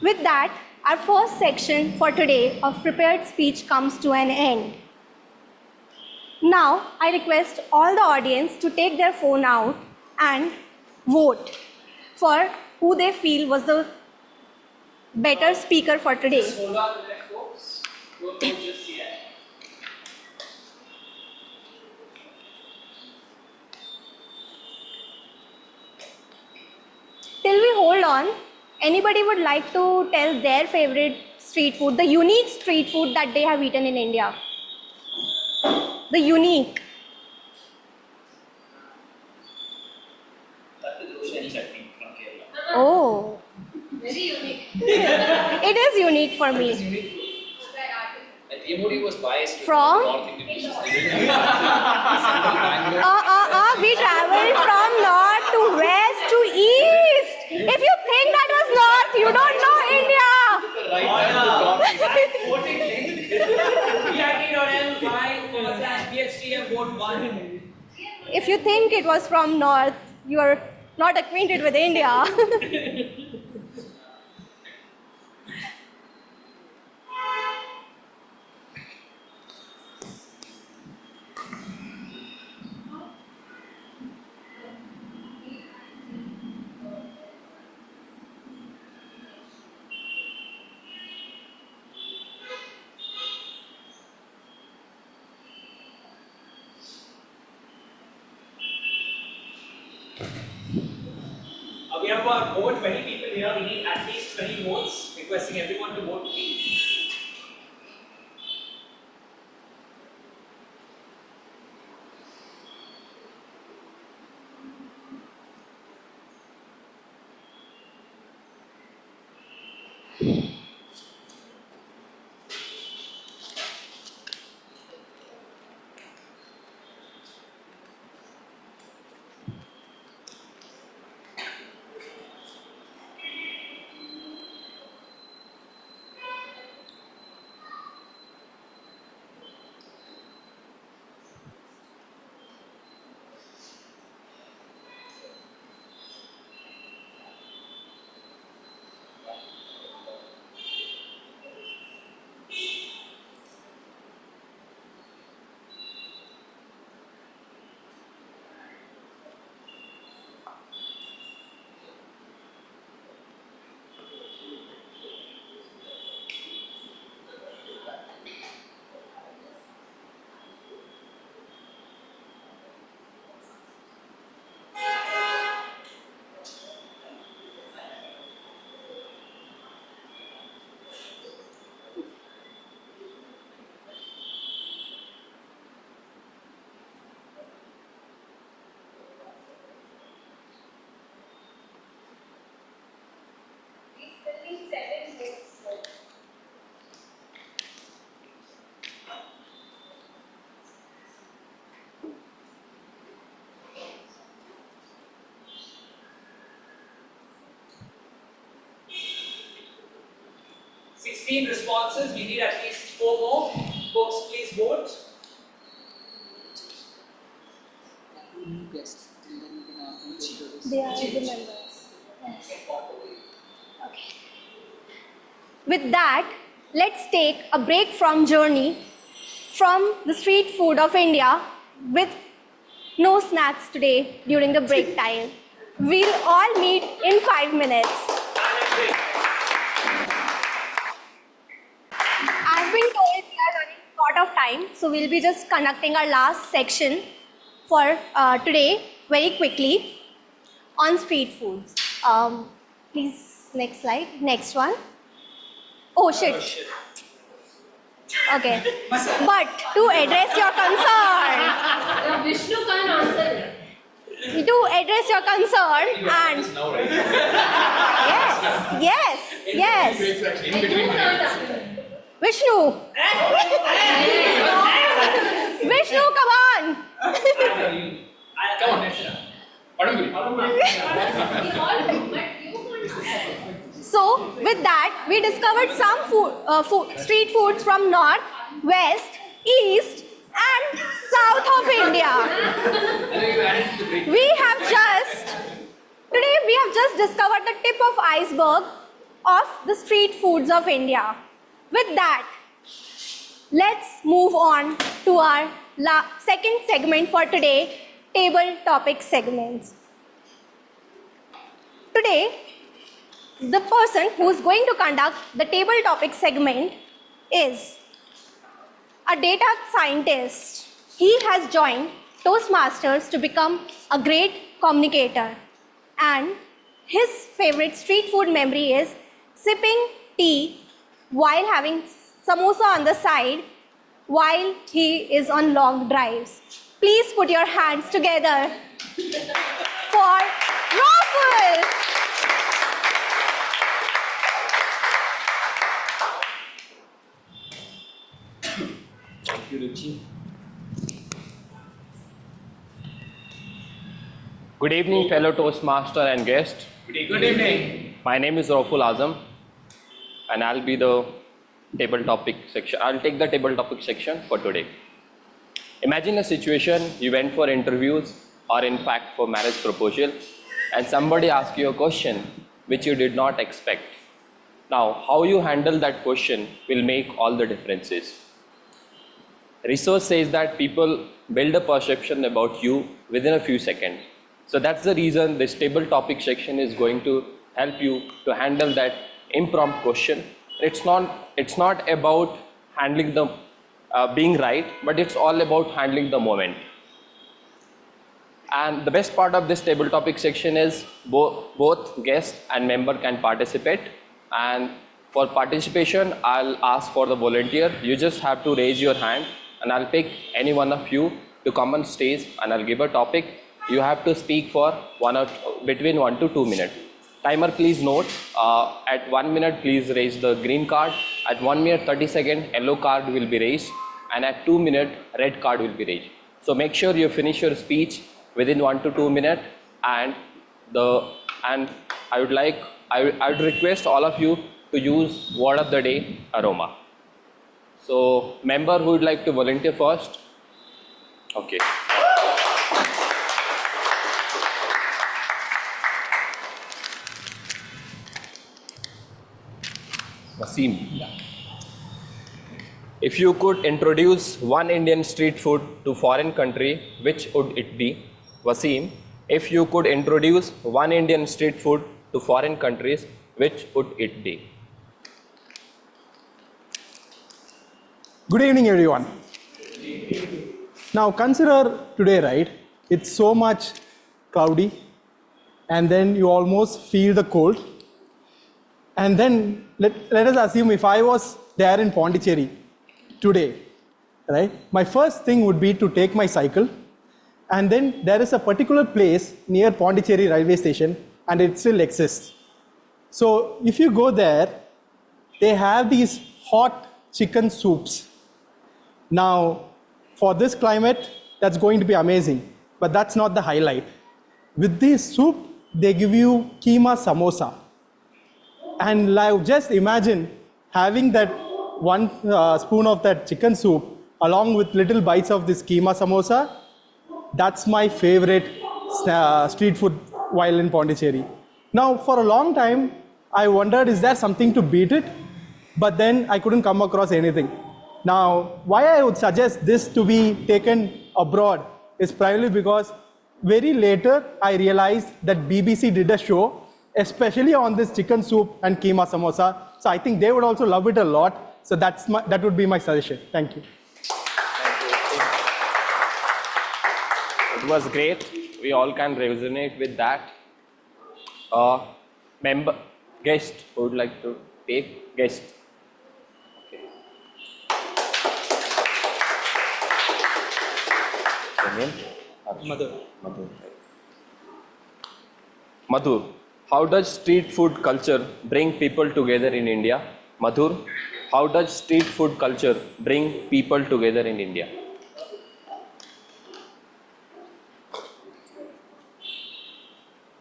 With that, our first section for today of prepared speech comes to an end. Now, I request all the audience to take their phone out and vote for who they feel was the better speaker for today. Just hold on a minute, folks. Don't vote just yet. Till we hold on, anybody would like to tell their favorite street food, the unique street food that they have eaten in India? The unique. Oh. Very unique. It is unique for me. And Emori was biased to From? North Indian dishes. We traveled from north to west to east. If you think that was north, you don't know India. If you think it was from north, you are not acquainted with India. We have about over 20 people here. We need at least 20 votes. Requesting everyone to vote, please. Responses, we need at least 4 more. Folks, please vote. They are the members. Okay. With that, let's take a break from journey from the street food of India with no snacks today during the break time. We'll all meet in 5 minutes. I've been told we are running short of time, so we'll be just conducting our last section for today very quickly. on street foods. Please, next slide. Next one. Oh shit. Okay. But to address your concern, Vishnu can't answer it. to address your concern and yes. Vishnu. Vishnu, come on. So with that, we discovered some street foods from north, west, east, and south of India. Today we have just discovered the tip of iceberg of the street foods of India. With that, let's move on to our second segment for today, table topic segments. Today, the person who is going to conduct the table topic segment is a data scientist. He has joined Toastmasters to become a great communicator. And his favorite street food memory is sipping tea while having samosa on the side while he is on long drives. Please put your hands together for Raful. Thank you, Ruchi. Good evening, fellow Toastmaster and guest. Good evening. My name is Raful Azam, and I'll be the table topic section. I'll take the table topic section for today. Imagine a situation you went for interviews or in fact for marriage proposal, and somebody asked you a question which you did not expect. Now, how you handle that question will make all the differences. Research says that people build a perception about you within a few seconds. So that's the reason this table topic section is going to help you to handle that impromptu question. It's not about handling the being right, but it's all about handling the moment. And the best part of this table topic section is both guest and member can participate. And for participation, I'll ask for the volunteer. You just have to raise your hand, and I'll pick any one of you to come on stage, and I'll give a topic. You have to speak for between 1 to 2 minutes. Timer, please note, at 1 minute, please raise the green card. At 1 minute 30 seconds, yellow card will be raised, and at 2 minutes, red card will be raised. So make sure you finish your speech within 1 to 2 minutes, and I would request all of you to use word of the day, aroma. So member who would like to volunteer first? Okay. Wasim. If you could introduce one Indian street food to foreign country, which would it be? Wasim, if you could introduce one Indian street food to foreign countries, which would it be? Good evening, everyone. Now consider today, right? It's so much cloudy, and then you almost feel the cold. And then let us assume if I was there in Pondicherry today, right? My first thing would be to take my cycle, and then there is a particular place near Pondicherry railway station, and it still exists. So if you go there, they have these hot chicken soups. Now, for this climate, that's going to be amazing, but that's not the highlight. With this soup, they give you keema samosa. And like, just imagine having that one spoon of that chicken soup along with little bites of this keema samosa. That's my favorite street food while in Pondicherry. Now, for a long time, I wondered, is there something to beat it? But then I couldn't come across anything. Now, why I would suggest this to be taken abroad is primarily because very later I realized that BBC did a show, especially on this chicken soup and keema samosa. So I think they would also love it a lot. So that would be my suggestion. Thank you. It was great. We all can resonate with that. Member, guest who would like to take guest. Okay. Your name? Madhur. Madhur. Madhur, how does street food culture bring people together in India? Madhur, how does street food culture bring people together in India?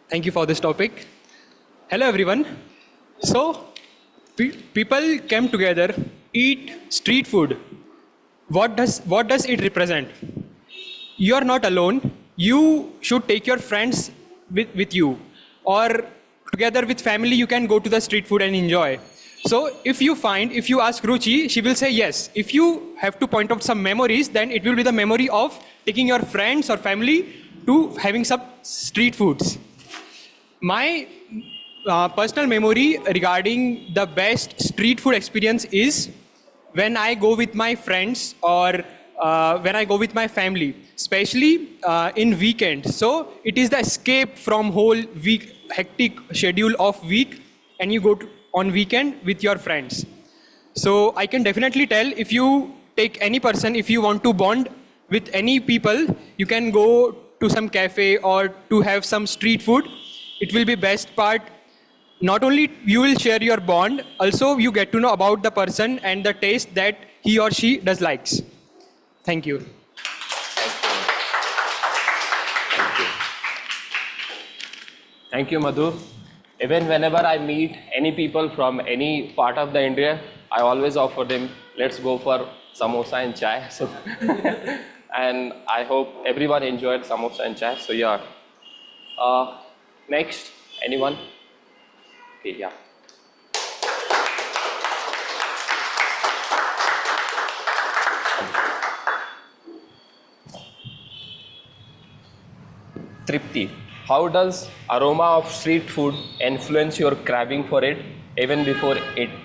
Thank you for this topic. Hello everyone. So, people came together, eat street food. What does it represent? You are not alone. You should take your friends with you, or together with family you can go to the street food and enjoy. So if you ask Ruchi, she will say yes. If you have to point out some memories, then it will be the memory of taking your friends or family to having some street foods. My personal memory regarding the best street food experience is when I go with my friends or when I go with my family, especially in weekend. So it is the escape from whole week, hectic schedule of week, and you go on weekend with your friends. So I can definitely tell, if you take any person, if you want to bond with any people, you can go to some cafe or to have some street food. It will be best part. Not only you will share your bond, also you get to know about the person and the taste that he or she does likes. Thank you. Thank you, Madhu. Even whenever I meet any people from any part of the India, I always offer them, let's go for samosa and chai. So and I hope everyone enjoyed samosa and chai. So yeah. Next, anyone? Okay, yeah. Tripti, how does aroma of street food influence your craving for it even before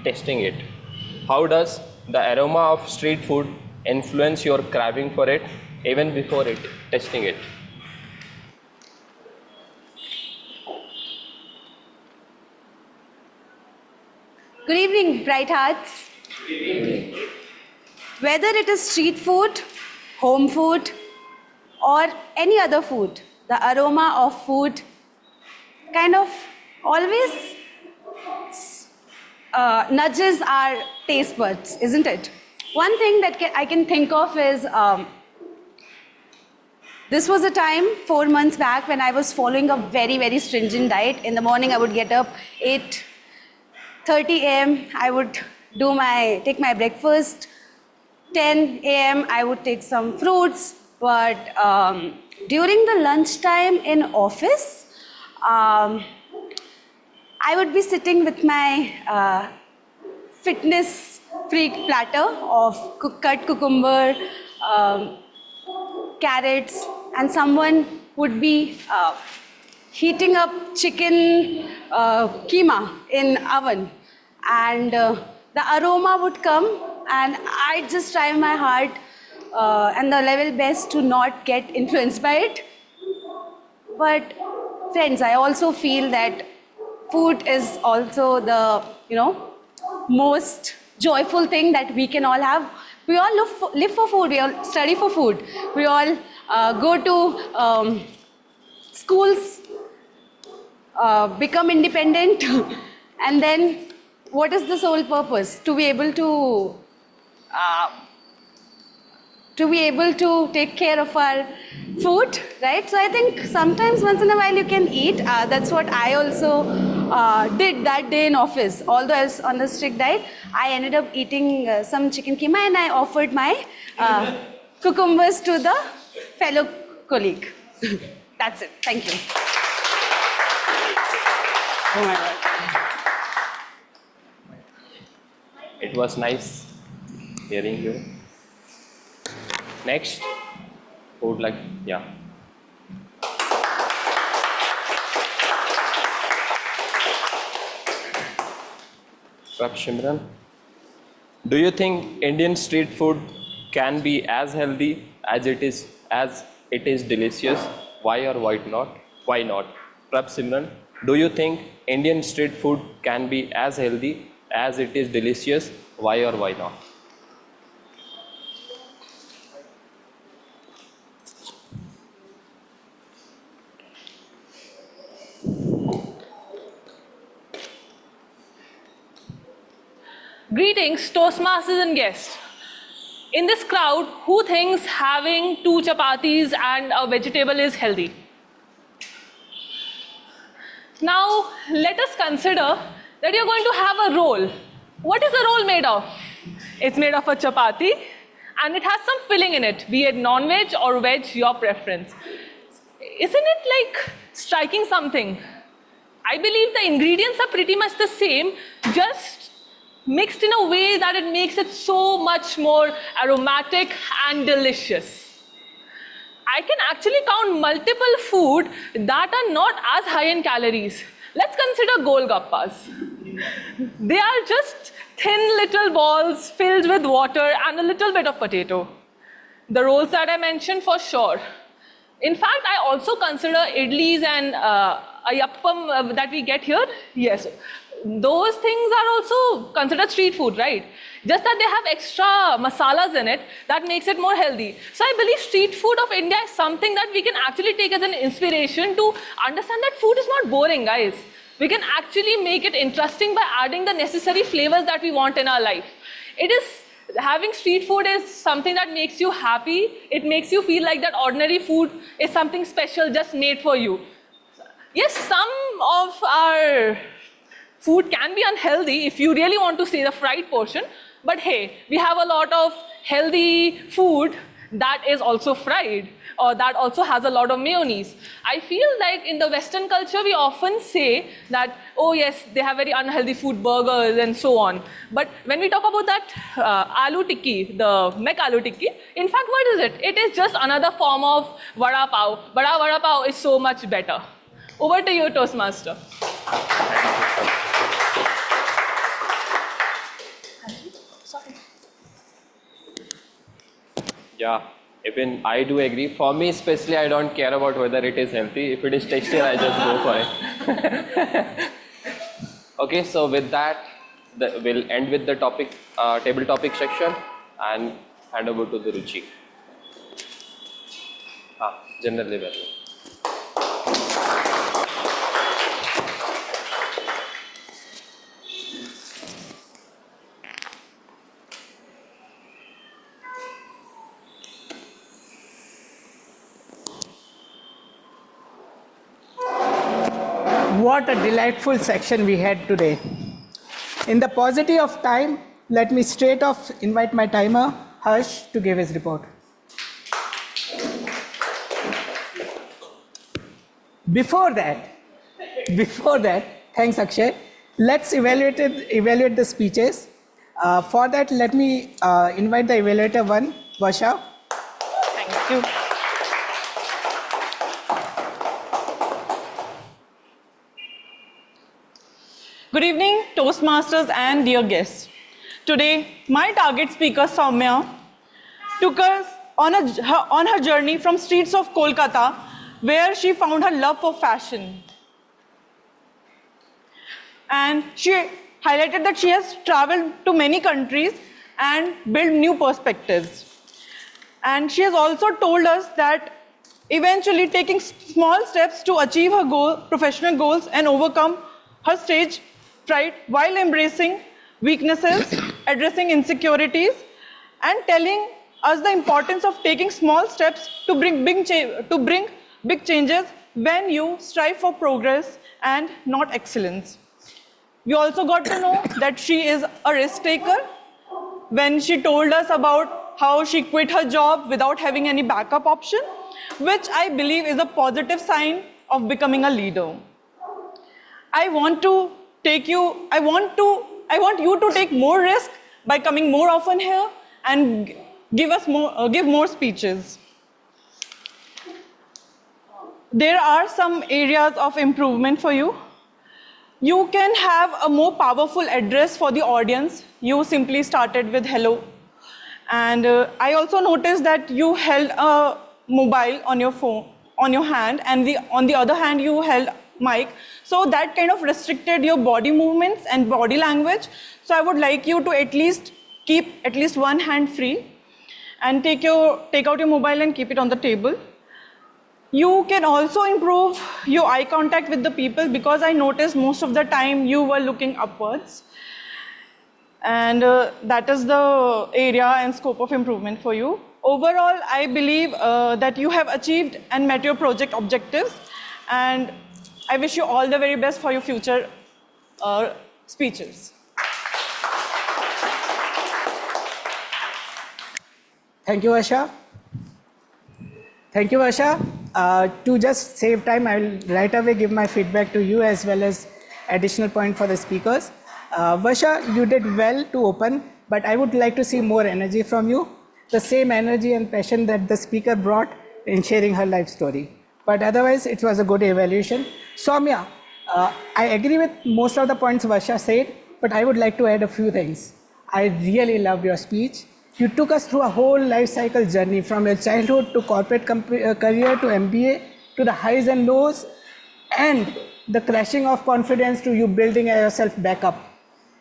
tasting it? How does the aroma of street food influence your craving for it even before tasting it? Good evening, bright hearts. Whether it is street food, home food, or any other food, the aroma of food kind of always nudges our taste buds, isn't it? One thing that I can think of is this was a time 4 months back when I was following a very, very stringent diet. In the morning, I would get up 8:30 a.m. I would take my breakfast. 10 a.m. I would take some fruits. But during the lunchtime in office, I would be sitting with my fitness freak platter of cut cucumber, carrots, and someone would be heating up chicken keema in oven, and the aroma would come, and I'd just try my heart and the level best to not get influenced by it. But friends, I also feel that food is also the most joyful thing that we can all have. We all live for food, we all study for food, we all go to schools, become independent, and then what is the sole purpose? To be able to take care of our food, right? So I think sometimes once in a while you can eat. That's what I also did that day in office. Although I was on the strict diet, I ended up eating some chicken keema, and I offered my cucumbers to the fellow colleague. That's it. Thank you. Oh my God. It was nice hearing you. Next, who would like, yeah. Shimran, do you think Indian street food can be as healthy as it is delicious? Why or why not? Why not? Simran, Do you think Indian street food can be as healthy as it is delicious? Why or why not? Greetings, Toastmasters and guests. In this crowd, who thinks having 2 chapatis and a vegetable is healthy? Now, let us consider that you're going to have a roll. What is the roll made of? It's made of a chapati and it has some filling in it, be it non-veg or veg, your preference. Isn't it like striking something? I believe the ingredients are pretty much the same, just mixed in a way that it makes it so much more aromatic and delicious. I can actually count multiple food that are not as high in calories. Let's consider golgappas. They are just thin little balls filled with water and a little bit of potato. The rolls that I mentioned, for sure. In fact, I also consider idlis and ayappam that we get here. Yes, those things are also considered street food, right? Just that they have extra masalas in it that makes it more healthy. So I believe street food of India is something that we can actually take as an inspiration to understand that food is not boring, guys. We can actually make it interesting by adding the necessary flavors that we want in our life. Having street food is something that makes you happy. It makes you feel like that ordinary food is something special just made for you. Yes, some of our food can be unhealthy if you really want to say the fried portion, but hey, we have a lot of healthy food that is also fried or that also has a lot of mayonnaise. I feel like in the Western culture, we often say that, oh yes, they have very unhealthy food, burgers and so on. But when we talk about that aloo tikki, the Mek aloo tikki, in fact, what is it? It is just another form of vada pav, but our vada pav is so much better. Over to you, Toastmaster. Yeah, even I do agree. For me especially, I don't care about whether it is healthy. If it is tasty, I just go for it. Okay, so with that, we'll end with the topic, table topic section and hand over to the Ruchi. Generally better. What a delightful section we had today. In the paucity of time, let me straight off invite my timer, Harsh, to give his report. Before that, thanks Akshay, let's evaluate the speeches. For that, let me invite the evaluator 1, Vasha. Thank you. Good evening, Toastmasters and dear guests. Today, my target speaker, Soumya, took us on her journey from streets of Kolkata, where she found her love for fashion. And she highlighted that she has traveled to many countries and built new perspectives. And she has also told us that eventually taking small steps to achieve her professional goals and overcome her stage fright while embracing weaknesses, addressing insecurities, and telling us the importance of taking small steps to bring big changes when you strive for progress and not excellence. We also got to know that she is a risk taker when she told us about how she quit her job without having any backup option, which I believe is a positive sign of becoming a leader. I want you to take more risk by coming more often here and give more speeches. There are some areas of improvement for you. You can have a more powerful address for the audience. You simply started with hello. And I also noticed that you held a mobile on your phone, on your hand, and on the other hand, you held mic, so that kind of restricted your body movements and body language. So I would like you to at least keep at least one hand free and take out your mobile and keep it on the table. You can also improve your eye contact with the people, because I noticed most of the time you were looking upwards. And that is the area and scope of improvement for you. Overall, I believe that you have achieved and met your project objectives, and I wish you all the very best for your future speeches. Thank you, Varsha. Thank you, Varsha. To just save time, I will right away give my feedback to you as well as additional point for the speakers. Varsha, you did well to open, but I would like to see more energy from you. The same energy and passion that the speaker brought in sharing her life story. But otherwise, it was a good evaluation. Soumya, I agree with most of the points Varsha said, but I would like to add a few things. I really loved your speech. You took us through a whole life cycle journey, from your childhood to corporate career to MBA, to the highs and lows, and the crashing of confidence to you building yourself back up.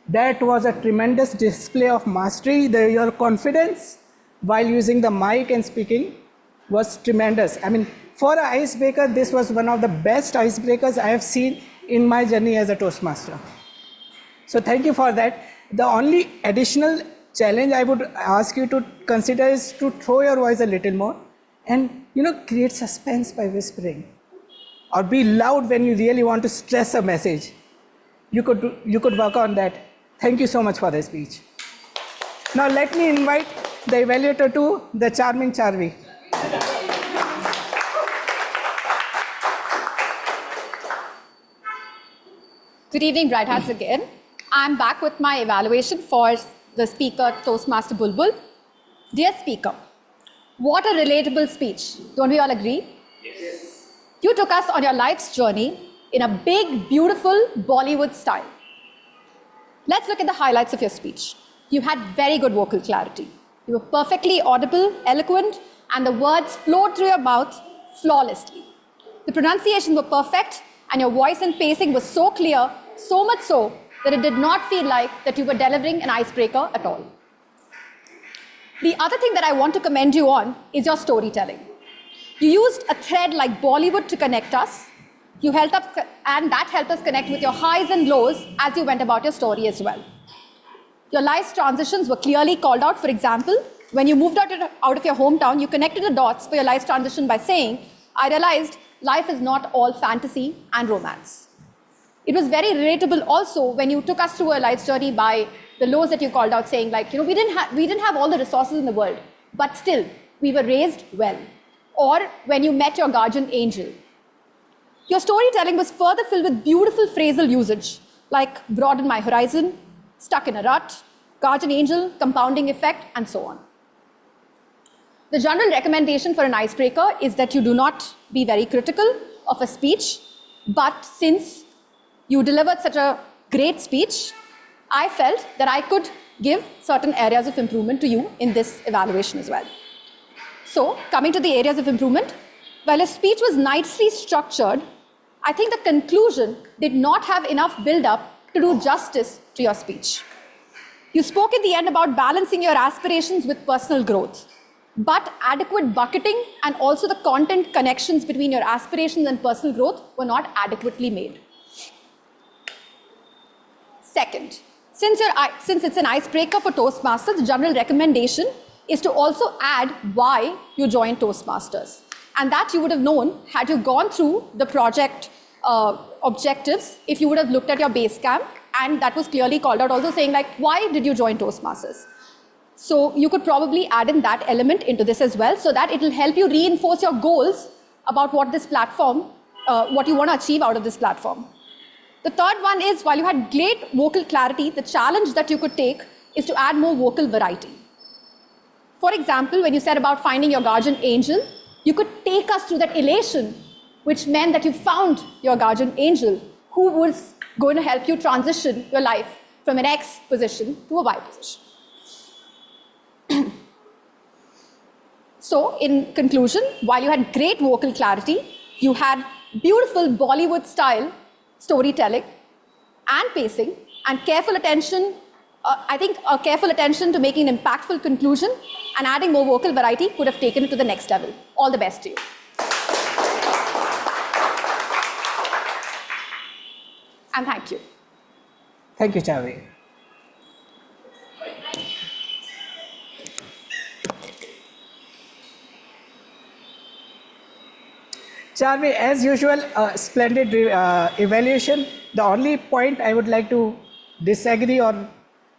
That was a tremendous display of mastery. Your confidence while using the mic and speaking was tremendous. I mean, for an icebreaker, this was one of the best icebreakers I have seen in my journey as a Toastmaster. So thank you for that. The only additional challenge I would ask you to consider is to throw your voice a little more and, create suspense by whispering, or be loud when you really want to stress a message. You could work on that. Thank you so much for the speech. Now let me invite the evaluator to the charming Charvi. Good evening, Bright Hats again. I'm back with my evaluation for the speaker, Toastmaster Bulbul. Dear speaker, what a relatable speech. Don't we all agree? Yes. You took us on your life's journey in a big, beautiful Bollywood style. Let's look at the highlights of your speech. You had very good vocal clarity. You were perfectly audible, eloquent, and the words flowed through your mouth flawlessly. The pronunciations were perfect, and your voice and pacing was so clear, so much so, that it did not feel like that you were delivering an icebreaker at all. The other thing that I want to commend you on is your storytelling. You used a thread like Bollywood to connect us. You helped us, and that helped us connect with your highs and lows as you went about your story as well. Your life's transitions were clearly called out. For example, when you moved out of your hometown, you connected the dots for your life's transition by saying, I realized life is not all fantasy and romance. It was very relatable also when you took us through a life's journey by the lows that you called out, saying like, we didn't have all the resources in the world, but still we were raised well. Or when you met your guardian angel. Your storytelling was further filled with beautiful phrasal usage, like broaden my horizon, stuck in a rut, guardian angel, compounding effect, and so on. The general recommendation for an icebreaker is that you do not be very critical of a speech, but since you delivered such a great speech, I felt that I could give certain areas of improvement to you in this evaluation as well. So, coming to the areas of improvement, while your speech was nicely structured, I think the conclusion did not have enough build-up to do justice to your speech. You spoke in the end about balancing your aspirations with personal growth, but adequate bucketing and also the content connections between your aspirations and personal growth were not adequately made. Second, since it's an icebreaker for Toastmasters, the general recommendation is to also add why you joined Toastmasters. And that you would have known had you gone through the project objectives, if you would have looked at your base camp, and that was clearly called out also saying like, why did you join Toastmasters? So you could probably add in that element into this as well, so that it will help you reinforce your goals about what this platform, what you want to achieve out of this platform. The third one is, while you had great vocal clarity, the challenge that you could take is to add more vocal variety. For example, when you said about finding your guardian angel, you could take us through that elation, which meant that you found your guardian angel who was going to help you transition your life from an X position to a Y position. So in conclusion, while you had great vocal clarity, you had beautiful Bollywood style storytelling and pacing and careful attention, I think a careful attention to making an impactful conclusion and adding more vocal variety could have taken it to the next level. All the best to you. And thank you. Thank you, Chavi. Charvi, as usual, splendid evaluation. The only point I would like to disagree or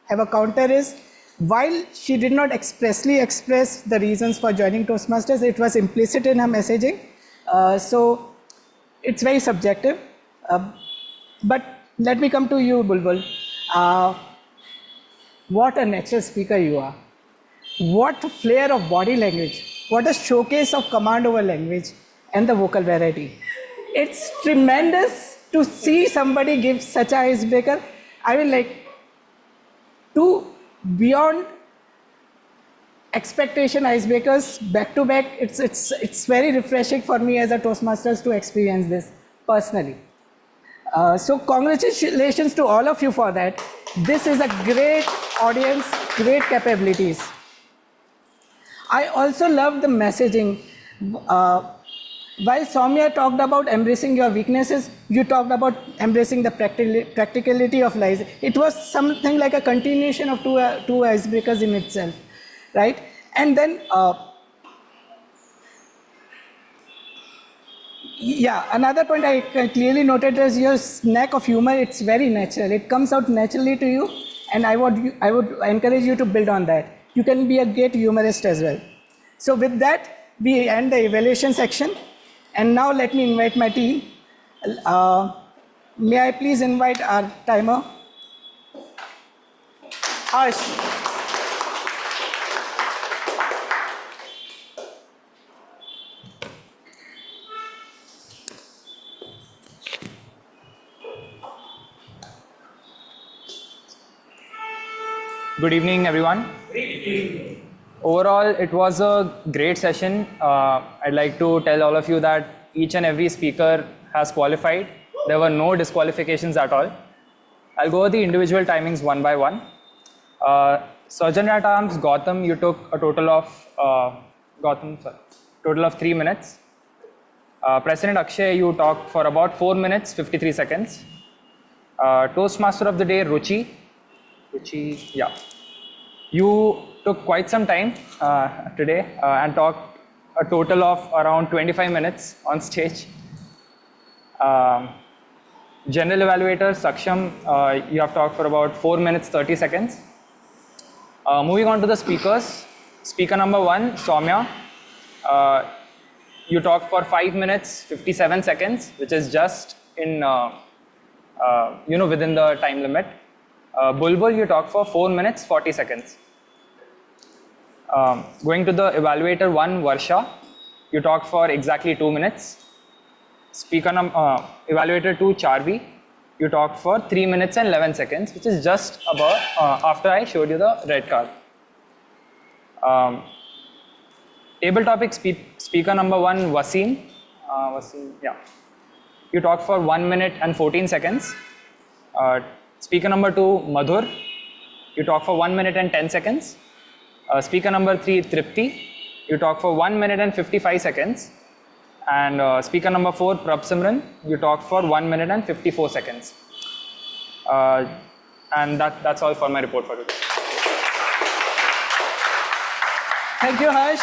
have a counter is, while she did not expressly express the reasons for joining Toastmasters, it was implicit in her messaging. So it's very subjective. But let me come to you, Bulbul. What a natural speaker you are. What a flair of body language. What a showcase of command over language and the vocal variety. It's tremendous to see somebody give such an icebreaker. I mean, like, two beyond expectation icebreakers back to back. It's very refreshing for me as a Toastmasters to experience this personally. So congratulations to all of you for that. This is a great audience, great capabilities. I also love the messaging. While Soumya talked about embracing your weaknesses, you talked about embracing the practicality of life. It was something like a continuation of two icebreakers in itself, right? And then, yeah, another point I clearly noted is your knack of humor. It's very natural. It comes out naturally to you, and I would encourage you to build on that. You can be a great humorist as well. So with that, we end the evaluation section. And now let me invite my team. May I please invite our timer? Harsh. Good evening, everyone. Good evening. Overall, it was a great session. I'd like to tell all of you that each and every speaker has qualified. There were no disqualifications at all. I'll go over the individual timings one by one. Sergeant at Arms, Gautam, you took a total of 3 minutes. President Akshay, you talked for about 4 minutes, 53 seconds. Toastmaster of the Day, Ruchi, yeah. You took quite some time today and talked a total of around 25 minutes on stage. General Evaluator, Saksham, you have talked for about 4 minutes, 30 seconds. Moving on to the speakers. Speaker number 1, Soumya, you talked for 5 minutes, 57 seconds, which is just in, within the time limit. Bulbul, you talked for 4 minutes, 40 seconds. Going to the Evaluator 1, Varsha, you talked for exactly 2 minutes. Speaker Evaluator 2, Charvi, you talked for 3 minutes and 11 seconds, which is just about after I showed you the red card. Table topic speaker number 1, Wasim, yeah. You talked for 1 minute and 14 seconds. Speaker number 2, Madhur, you talked for 1 minute and 10 seconds. Speaker number 3, Tripti, you talked for 1 minute and 55 seconds. And speaker number 4, Prabsimran, you talked for 1 minute and 54 seconds. And that's all for my report for today. Thank you, Harsh.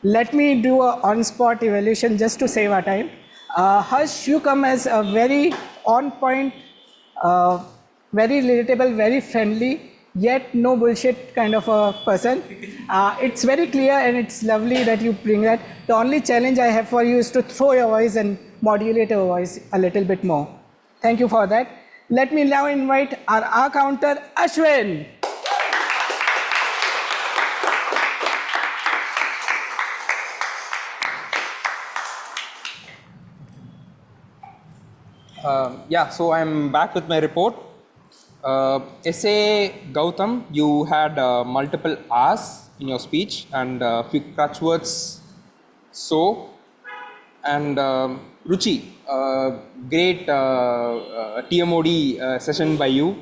Let me do an on-spot evaluation just to save our time. Harsh, you come as a very on-point, very relatable, very friendly, yet no bullshit kind of a person. It's very clear and it's lovely that you bring that. The only challenge I have for you is to throw your voice and modulate your voice a little bit more. Thank you for that. Let me now invite our counter, Ashwin. Yeah, so I'm back with my report. SA Gautam, you had multiple R's in your speech and a few crutch words so, and Ruchi, great TMOD session by you.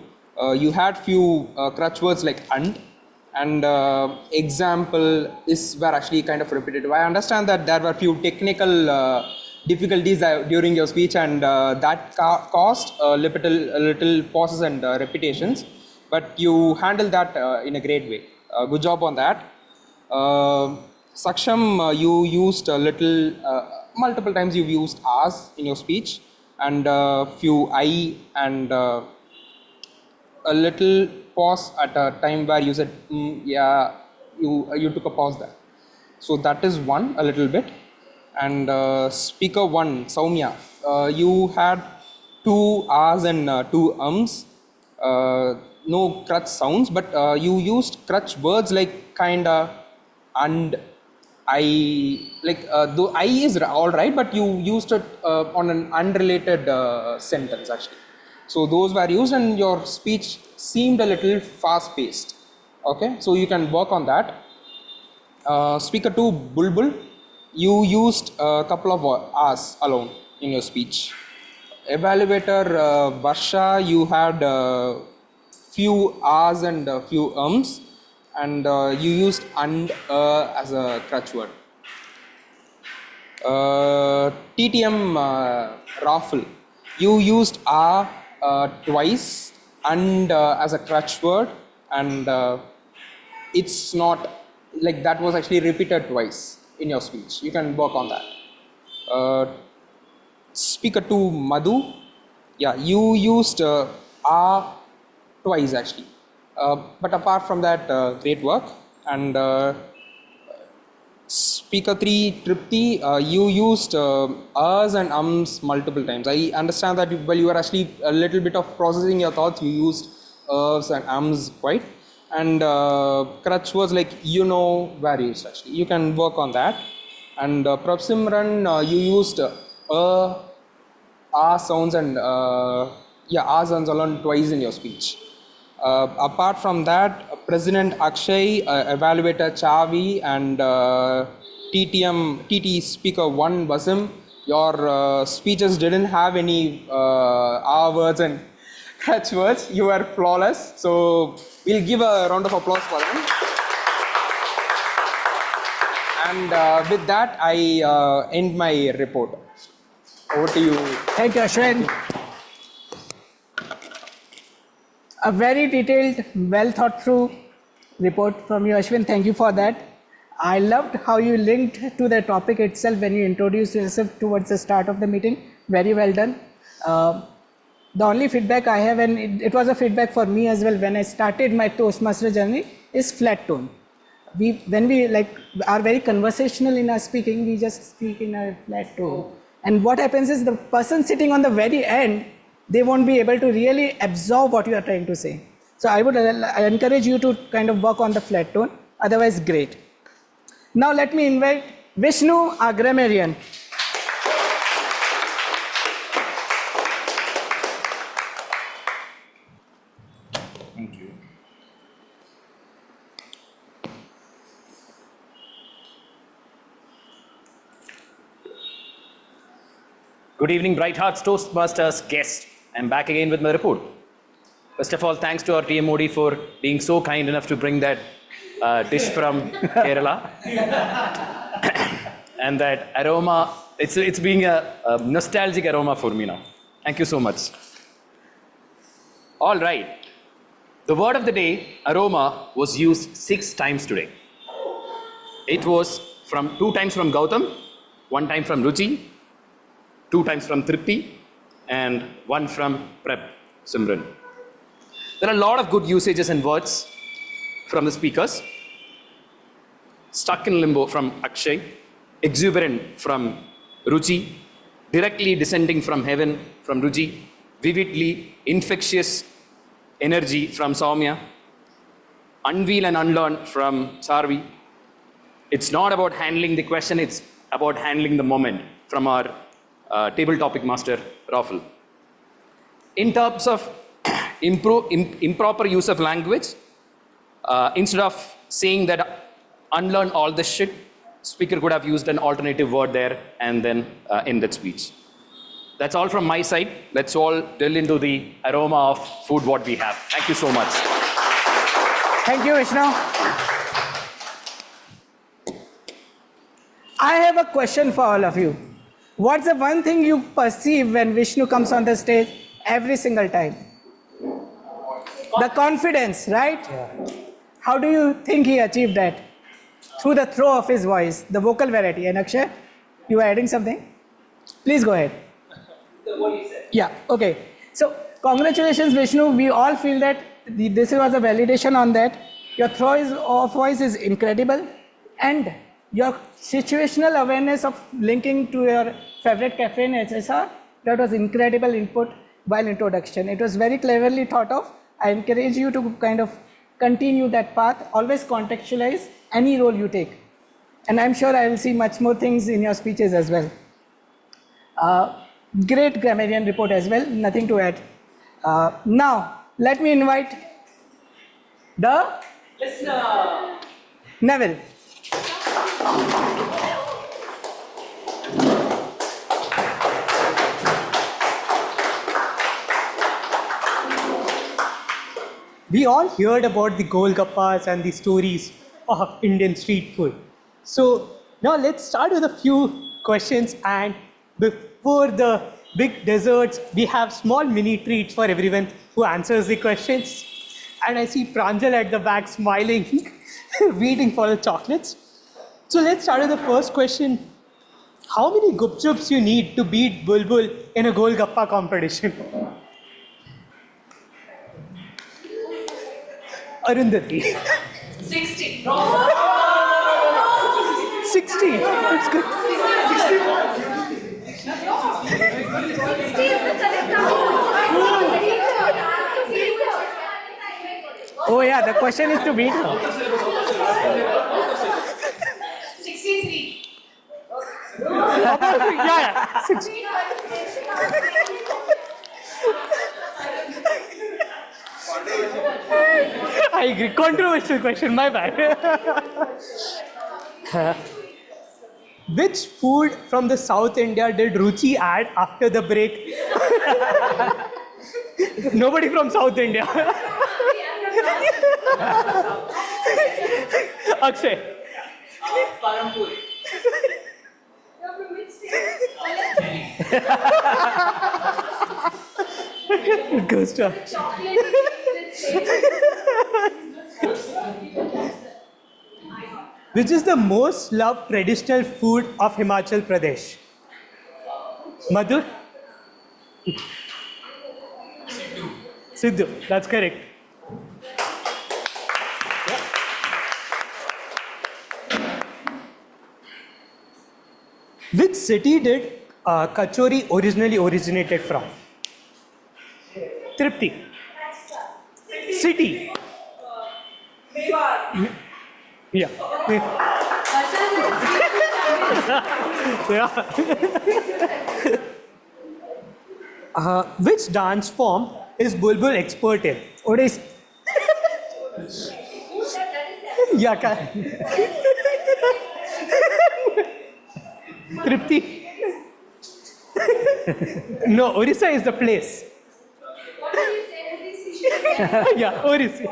You had few crutch words like and example were actually kind of repetitive. I understand that there were few technical difficulties during your speech, and that caused a little pauses and repetitions, but you handled that in a great way. Good job on that. Saksham, you used multiple times you've used As in your speech, and few I and a little pause at a time where you said, yeah, you took a pause there. So that is one, a little bit. And speaker one, Soumya, you had 2 R's and 2 ums, no crutch sounds, but you used crutch words like kinda, and, I, like though I is all right, but you used it on an unrelated sentence actually. So those were used, and your speech seemed a little fast paced. Okay, so you can work on that. Speaker 2, Bulbul, you used a couple of R's alone in your speech. Evaluator Varsha, you had few R's and a few ums, and you used and as a crutch word. TTM Raffle, you used twice and as a crutch word, and it's not like that was actually repeated twice in your speech. You can work on that. Speaker 2, Madhu, yeah, you used twice actually. But apart from that, great work. And speaker 3, Tripti, you used us and ums multiple times. I understand that while you were actually a little bit of processing your thoughts, you used us and ums quite. And crutch was like, where used actually. You can work on that. And Prabsimran, you used sounds and sounds alone twice in your speech. Apart from that, President Akshay, Evaluator Chavi, and TT Speaker 1 Basim, your speeches didn't have any words and catch words. You were flawless. So we'll give a round of applause for them. And with that, I end my report. Over to you. Thank you, Ashwin. A very detailed, well thought through report from you, Ashwin. Thank you for that. I loved how you linked to the topic itself when you introduced yourself towards the start of the meeting. Very well done. The only feedback I have, and it was a feedback for me as well when I started my Toastmaster journey, is flat tone. When we are very conversational in our speaking, we just speak in a flat tone. And what happens is the person sitting on the very end, they won't be able to really absorb what you are trying to say. So I encourage you to kind of work on the flat tone, otherwise great. Now let me invite Vishnu, our grammarian. Thank you. Good evening, Bright Hearts, Toastmasters, guests. I'm back again with my report. First of all, thanks to our TMOD for being so kind enough to bring that dish from Kerala. And that aroma, it's being a nostalgic aroma for me now. Thank you so much. All right. The word of the day, aroma, was used 6 times today. It was 2 times from Gautam, 1 time from Ruchi, 2 times from Tripti, and 1 from Prep Simran. There are a lot of good usages and words from the speakers. Stuck in limbo from Akshay, exuberant from Ruchi, directly descending from heaven from Ruchi, vividly infectious energy from Soumya, unveil and unlearn from Charvi. It's not about handling the question, it's about handling the moment from our table topic master, Raffle. In terms of improper use of language, instead of saying that unlearn all this shit, speaker could have used an alternative word there and then end that speech. That's all from my side. Let's all delve into the aroma of food what we have. Thank you so much. Thank you, Vishnu. I have a question for all of you. What's the one thing you perceive when Vishnu comes on the stage every single time? The confidence, right? How do you think he achieved that? Through the throw of his voice, the vocal variety. And Akshay, you were adding something? Please go ahead. Yeah, okay. So, congratulations, Vishnu. We all feel that this was a validation on that. Your throw of voice is incredible. And your situational awareness of linking to your favorite cafe in HSR, that was incredible input while introduction. It was very cleverly thought of. I encourage you to kind of continue that path. Always contextualize any role you take. And I'm sure I will see much more things in your speeches as well. Great grammarian report as well, nothing to add. Now, let me invite the listener, Neville. We all heard about the Golgappas and the stories of Indian street food. So now let's start with a few questions, and before the big desserts, we have small mini treats for everyone who answers the questions. And I see Pranjal at the back smiling, waiting for the chocolates. So let's start with the first question. How many gupchups you need to beat Bulbul in a Golgappa competition? Arundhati. 60. 60. That's good. 60 is the correct Oh yeah, the question is to beat her. 63. Yeah. 60. I agree. Controversial question, my bad. Which food from the South India did Ruchi add after the break? Nobody from South India. Akshay. Parampuri. Good stuff. Which is the most loved traditional food of Himachal Pradesh? Madhur? Siddu, that's correct. Which city did kachori originally originated from? Tripti. City. Yeah. Which dance form is Bulbul expert in? Odissi. Yeah, Tripti. No, Orissa is the place. What did you say? Yeah, Orissa.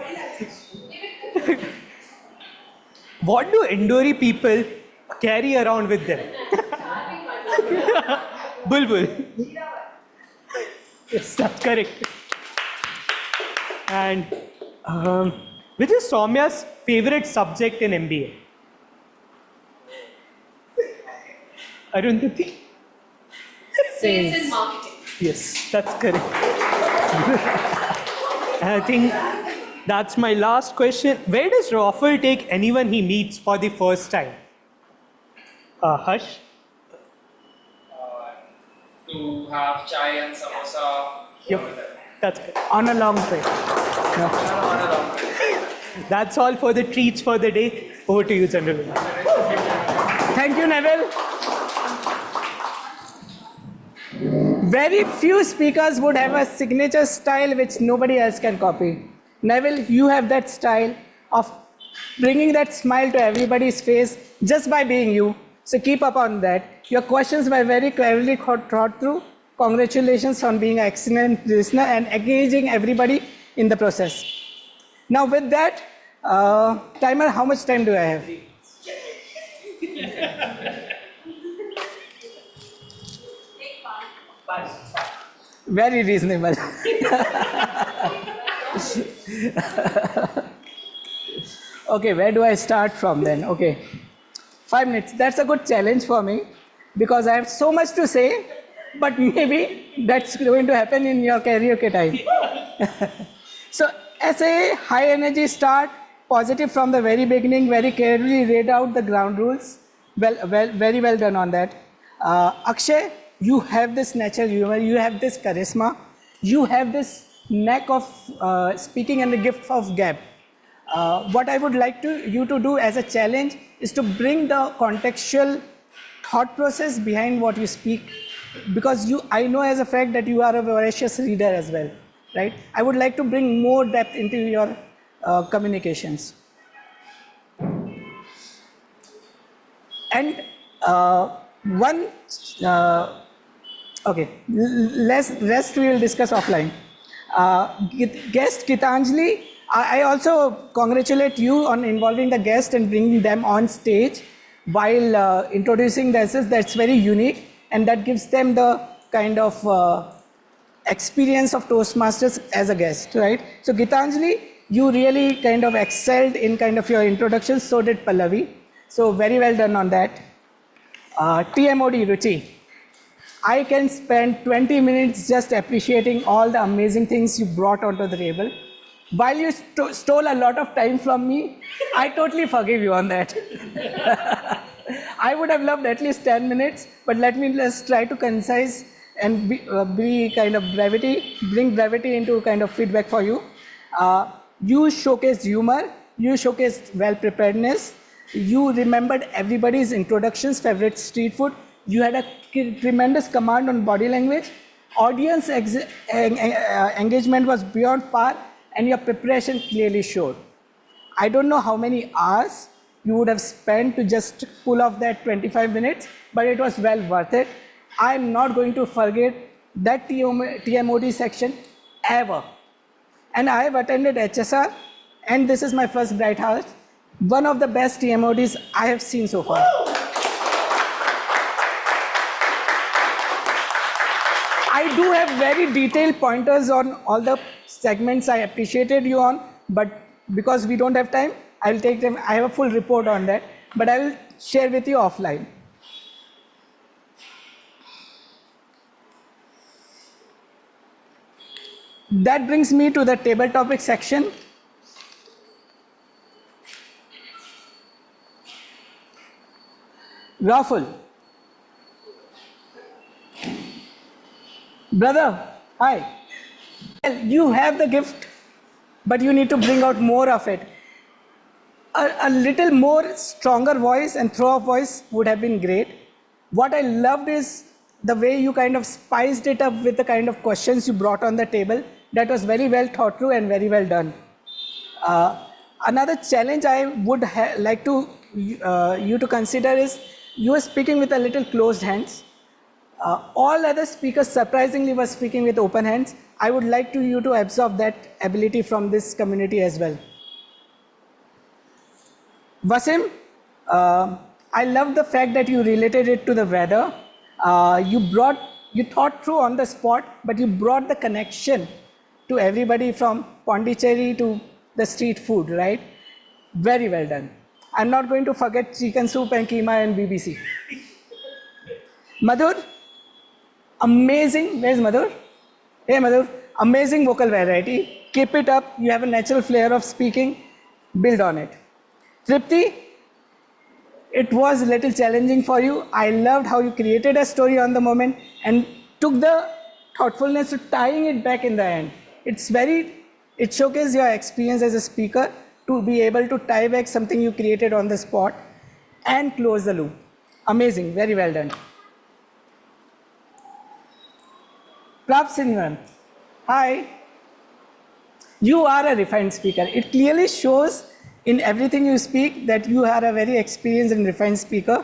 What do Indori people carry around with them? Bulbul. Yes, that's correct. And which is Soumya's favorite subject in MBA? Arundhati? Sales and marketing. Yes, that's correct. I think that's my last question. Where does Raufal take anyone he meets for the first time? Harsh? To have chai and samosa. Yep, that's correct. On a long trip. That's all for the treats for the day. Over to you, General. Thank you, Neville. Very few speakers would have a signature style which nobody else can copy. Neville, you have that style of bringing that smile to everybody's face just by being you. So keep up on that. Your questions were very cleverly thought through. Congratulations on being an excellent listener and engaging everybody in the process. Now with that, timer, how much time do I have? Very reasonable. Okay, where do I start from then? Okay, 5 minutes. That's a good challenge for me because I have so much to say, but maybe that's going to happen in your karaoke time. So, as a high energy start, positive from the very beginning, very carefully read out the ground rules. Very well done on that. Akshay, you have this natural humor, you have this charisma, you have this knack of speaking and the gift of gab. What I would like you to do as a challenge is to bring the contextual thought process behind what you speak, because I know as a fact that you are a voracious reader as well, right? I would like to bring more depth into your communications. And okay, rest we will discuss offline. Guest Gitanjali, I also congratulate you on involving the guest and bringing them on stage while introducing the essays. That's very unique, and that gives them the kind of experience of Toastmasters as a guest, right? So Gitanjali, you really kind of excelled in kind of your introduction, so did Pallavi. So very well done on that. TMOD, Ruchi. I can spend 20 minutes just appreciating all the amazing things you brought onto the table. While you stole a lot of time from me, I totally forgive you on that. I would have loved at least 10 minutes, but let's try to concise and be kind of bring brevity into kind of feedback for you. You showcased humor, you showcased well-preparedness, you remembered everybody's introductions, favorite street food, you had a tremendous command on body language, audience engagement was beyond par, and your preparation clearly showed. I don't know how many hours you would have spent to just pull off that 25 minutes, but it was well worth it. I'm not going to forget that TMOD section ever. And I have attended HSR, and this is my first Bright House. One of the best TMODs I have seen so far. I do have very detailed pointers on all the segments I appreciated you on, but because we don't have time, I will take them. I have a full report on that, but I will share with you offline. That brings me to the table topic section. Raffle. Brother, hi. Well, you have the gift, but you need to bring out more of it. A little more stronger voice and throw of voice would have been great. What I loved is the way you kind of spiced it up with the kind of questions you brought on the table. That was very well thought through and very well done. Another challenge I would like to you to consider is you are speaking with a little closed hands. All other speakers surprisingly were speaking with open hands. I would like you to absorb that ability from this community as well. Wasim, I love the fact that you related it to the weather. You thought through on the spot, but you brought the connection to everybody from Pondicherry to the street food, right? Very well done. I'm not going to forget chicken soup and keema and BBC. Madhur, amazing. Where's Madhur? Hey Madhur, amazing vocal variety. Keep it up. You have a natural flair of speaking. Build on it. Tripti, it was a little challenging for you. I loved how you created a story on the moment and took the thoughtfulness to tying it back in the end. It showcases your experience as a speaker to be able to tie back something you created on the spot and close the loop. Amazing, very well done. Prab Sinwan, hi. You are a refined speaker. It clearly shows in everything you speak that you are a very experienced and refined speaker.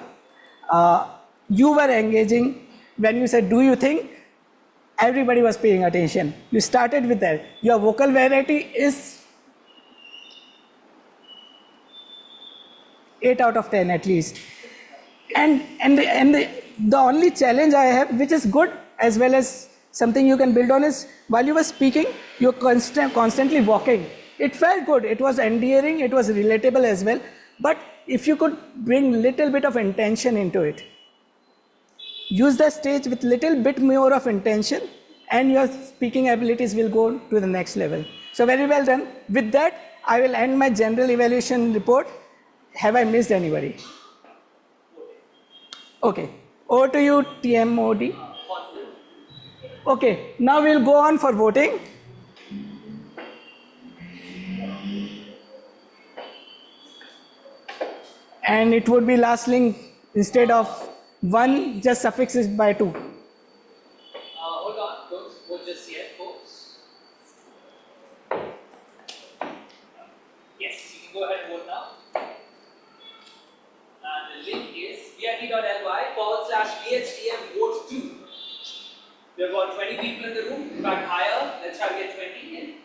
You were engaging. When you said, do you think? Everybody was paying attention. You started with that. Your vocal variety is 8 out of 10 at least. And the only challenge I have, which is good as well as something you can build on, is while you were speaking, you're constantly walking. It felt good. It was endearing. It was relatable as well. But if you could bring little bit of intention into it, use the stage with little bit more of intention, and your speaking abilities will go to the next level. So very well done. With that, I will end my general evaluation report. Have I missed anybody? Okay. Over to you, TMOD. Okay. Now we'll go on for voting. And it would be last link instead of 1, just suffix it by 2. Hold on, don't vote just yet, folks. Yes, you can go ahead and vote now. And the link is bit.ly/BHTM vote 2. We have got 20 people in the room, in fact higher. Let's try to get 20 in.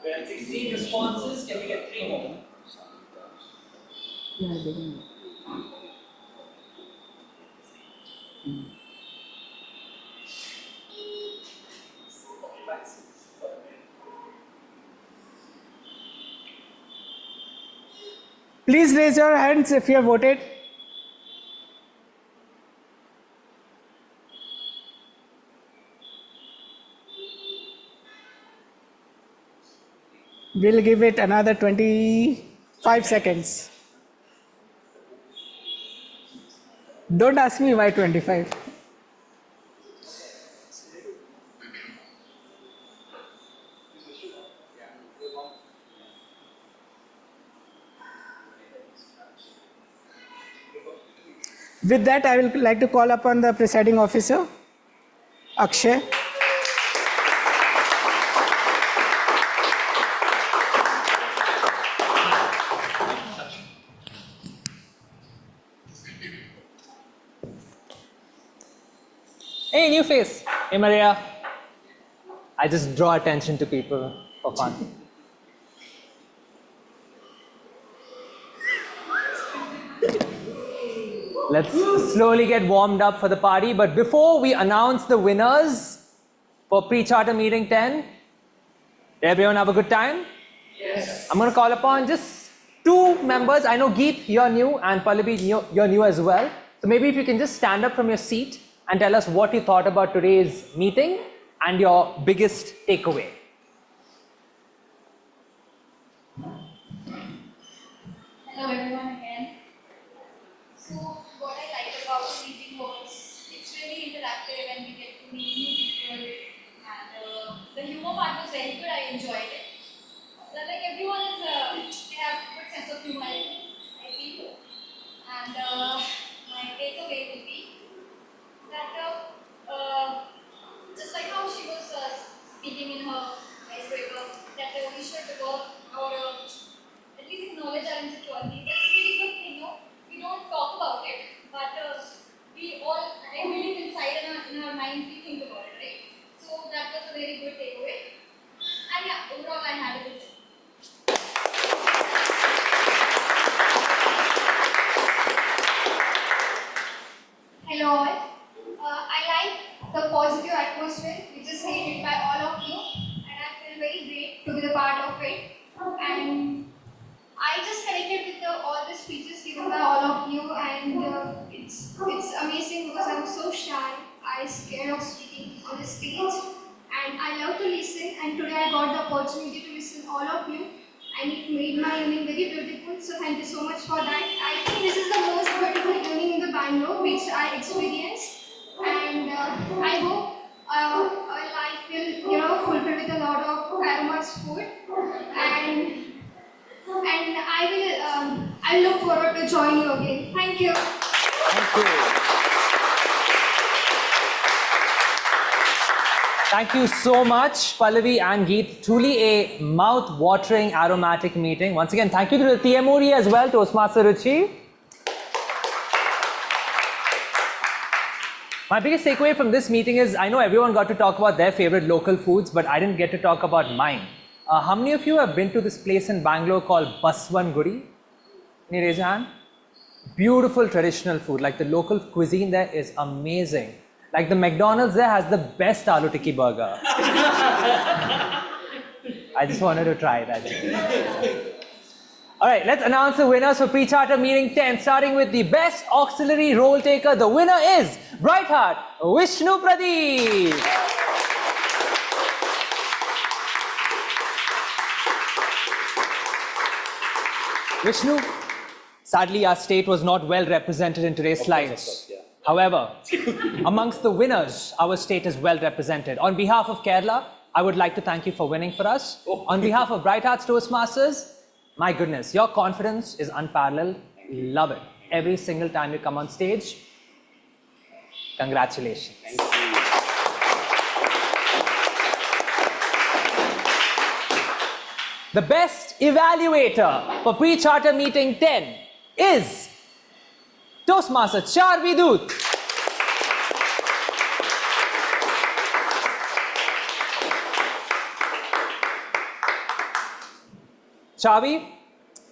We have 16 responses. Can we get 3 more? Please raise your hands if you have voted. We'll give it another 25 seconds. Don't ask me why 25. With that, I will like to call upon the presiding officer, Akshay. Hey, new face. Hey, Maria. I just draw attention to people for fun. Let's slowly get warmed up for the party. But before we announce the winners for pre-charter meeting 10, did everyone have a good time? Yes. I'm going to call upon just 2 members. I know Geet, you're new, and Pallavi, you're new as well. So maybe if you can just stand up from your seat and tell us what you thought about today's meeting and your biggest takeaway. Hello everyone again. So what I liked about the meeting was it's really interactive and we get to meet new people, and the humor part was very good. I enjoyed it. Like everyone is, they have a good sense of humor, I feel. And my takeaway positive atmosphere which is created by all of you, and I feel very great to be the part of it. And I just connected with all the speeches given by all of you, and it's amazing because I'm so shy. I'm scared of speaking on the stage, and I love to listen. And today I got the opportunity to listen all of you, and it made my evening very beautiful. So thank you so much for that. I think this is the most beautiful evening in the Bangalore which I experienced, and I hope our life will fulfill with a lot of aromas food, and I look forward to join you again. Thank you. Thank you. Thank you so much, Pallavi and Geet. Truly a mouth-watering, aromatic meeting. Once again, thank you to the TMOD as well, Toastmaster Ruchi. My biggest takeaway from this meeting is, I know everyone got to talk about their favorite local foods, but I didn't get to talk about mine. How many of you have been to this place in Bangalore called Baswan Gudi? Can you raise your hand? Beautiful traditional food, like the local cuisine there is amazing. Like the McDonald's there has the best aloo tikki burger. I just wanted to try that. All right, let's announce the winners for Pre-Charter Meeting 10, starting with the best auxiliary role taker. The winner is Bright Heart, Vishnu Pradeep. Vishnu, sadly our state was not well represented in today's slides. However, amongst the winners, our state is well represented. On behalf of Kerala, I would like to thank you for winning for us. On behalf of Bright Hearts Toastmasters, my goodness, your confidence is unparalleled. Love it. Every single time you come on stage, congratulations. Thank you. The best evaluator for Pre-Charter Meeting 10 is Toastmaster Charvi Doot. Charvi,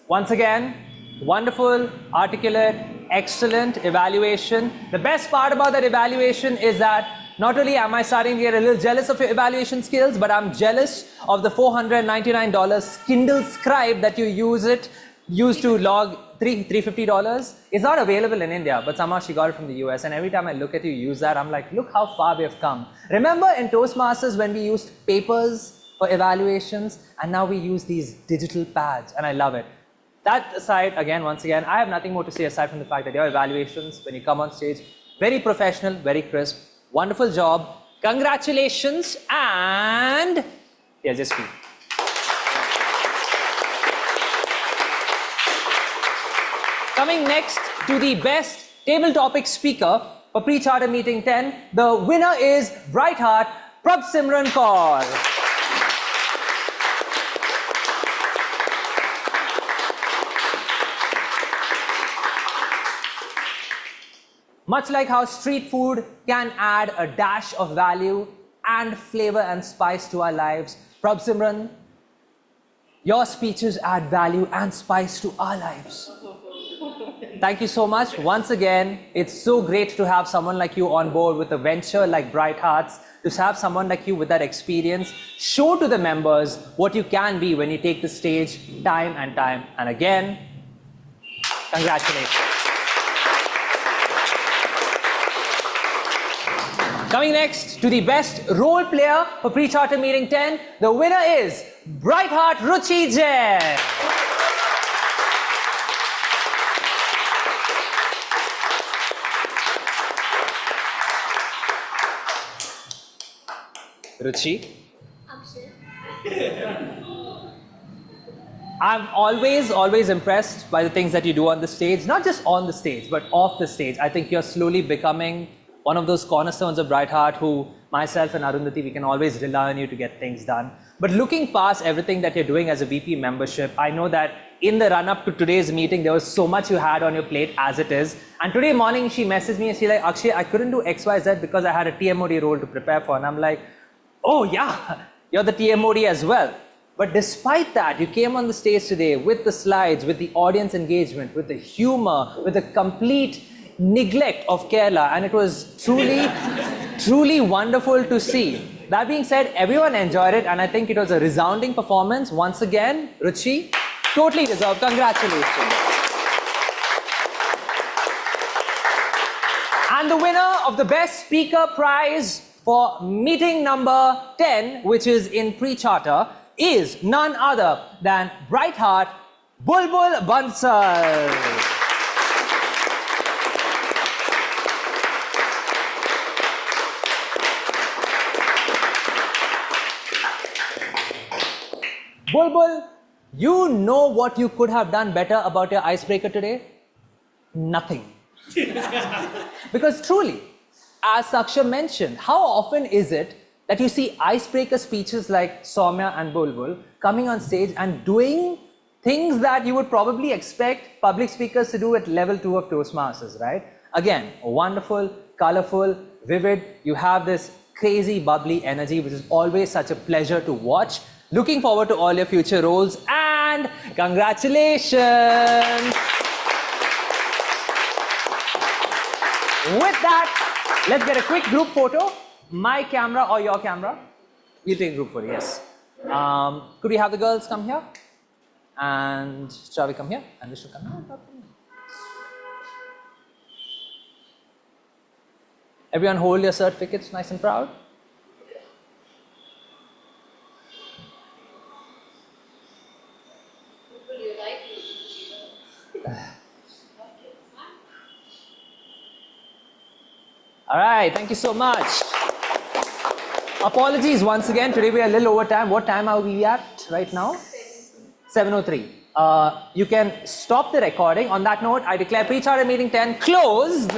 once again, wonderful, articulate, excellent evaluation. The best part about that evaluation is that not only am I starting to get a little jealous of your evaluation skills, but I'm jealous of the $499 Kindle Scribe that you used to log $350. It's not available in India, but somehow she got it from the US. And every time I look at you use that, I'm like, look how far we have come. Remember in Toastmasters when we used papers for evaluations, and now we use these digital pads, and I love it. That aside, again, once again, I have nothing more to say aside from the fact that your evaluations, when you come on stage, very professional, very crisp, wonderful job, congratulations, and yeah, just speak. Coming next to the best table topic speaker for Pre-Charter Meeting 10, the winner is Bright Heart, Prabsimran Kaur. Much like how street food can add a dash of value and flavor and spice to our lives, Prabsimran, your speeches add value and spice to our lives. Thank you so much. Once again, it's so great to have someone like you on board with a venture like Bright Hearts, to have someone like you with that experience. Show to the members what you can be when you take the stage time and time. And again, congratulations. Coming next to the best role player for Pre-Charter Meeting 10, the winner is Bright Heart Ruchi Jain. Ruchi? I'm always impressed by the things that you do on the stage, not just on the stage, but off the stage. I think you're slowly becoming one of those cornerstones of Bright Heart who myself and Arundhati, we can always rely on you to get things done. But looking past everything that you're doing as a VP membership, I know that in the run-up to today's meeting, there was so much you had on your plate as it is. And today morning, she messaged me and she's like, Akshay, I couldn't do XYZ because I had a TMOD role to prepare for. And I'm like, oh yeah, you're the TMOD as well. But despite that, you came on the stage today with the slides, with the audience engagement, with the humor, with the complete neglect of Kerala, and it was truly truly wonderful to see. That being said, everyone enjoyed it, and I think it was a resounding performance. Once again, Ruchi, totally deserved. Congratulations. And the winner of the Best Speaker Prize for meeting number 10, which is in pre-charter, is none other than Brightheart Bulbul Bansal. Bulbul, you know what you could have done better about your icebreaker today? Nothing. Because truly, as Saksham mentioned, how often is it that you see icebreaker speeches like Soumya and Bulbul coming on stage and doing things that you would probably expect public speakers to do at level 2 of Toastmasters, right? Again, wonderful, colorful, vivid. You have this crazy, bubbly energy, which is always such a pleasure to watch. Looking forward to all your future roles, and congratulations! With that, let's get a quick group photo. My camera or your camera? We'll take a group photo, yes. Could we have the girls come here? And Chavi come here? And Vishnu come here? Everyone hold your certificates nice and proud. All right, thank you so much. Apologies once again, today we are a little over time. What time are we at right now? 7:03. You can stop the recording. On that note, I declare pre-charter meeting 10 closed.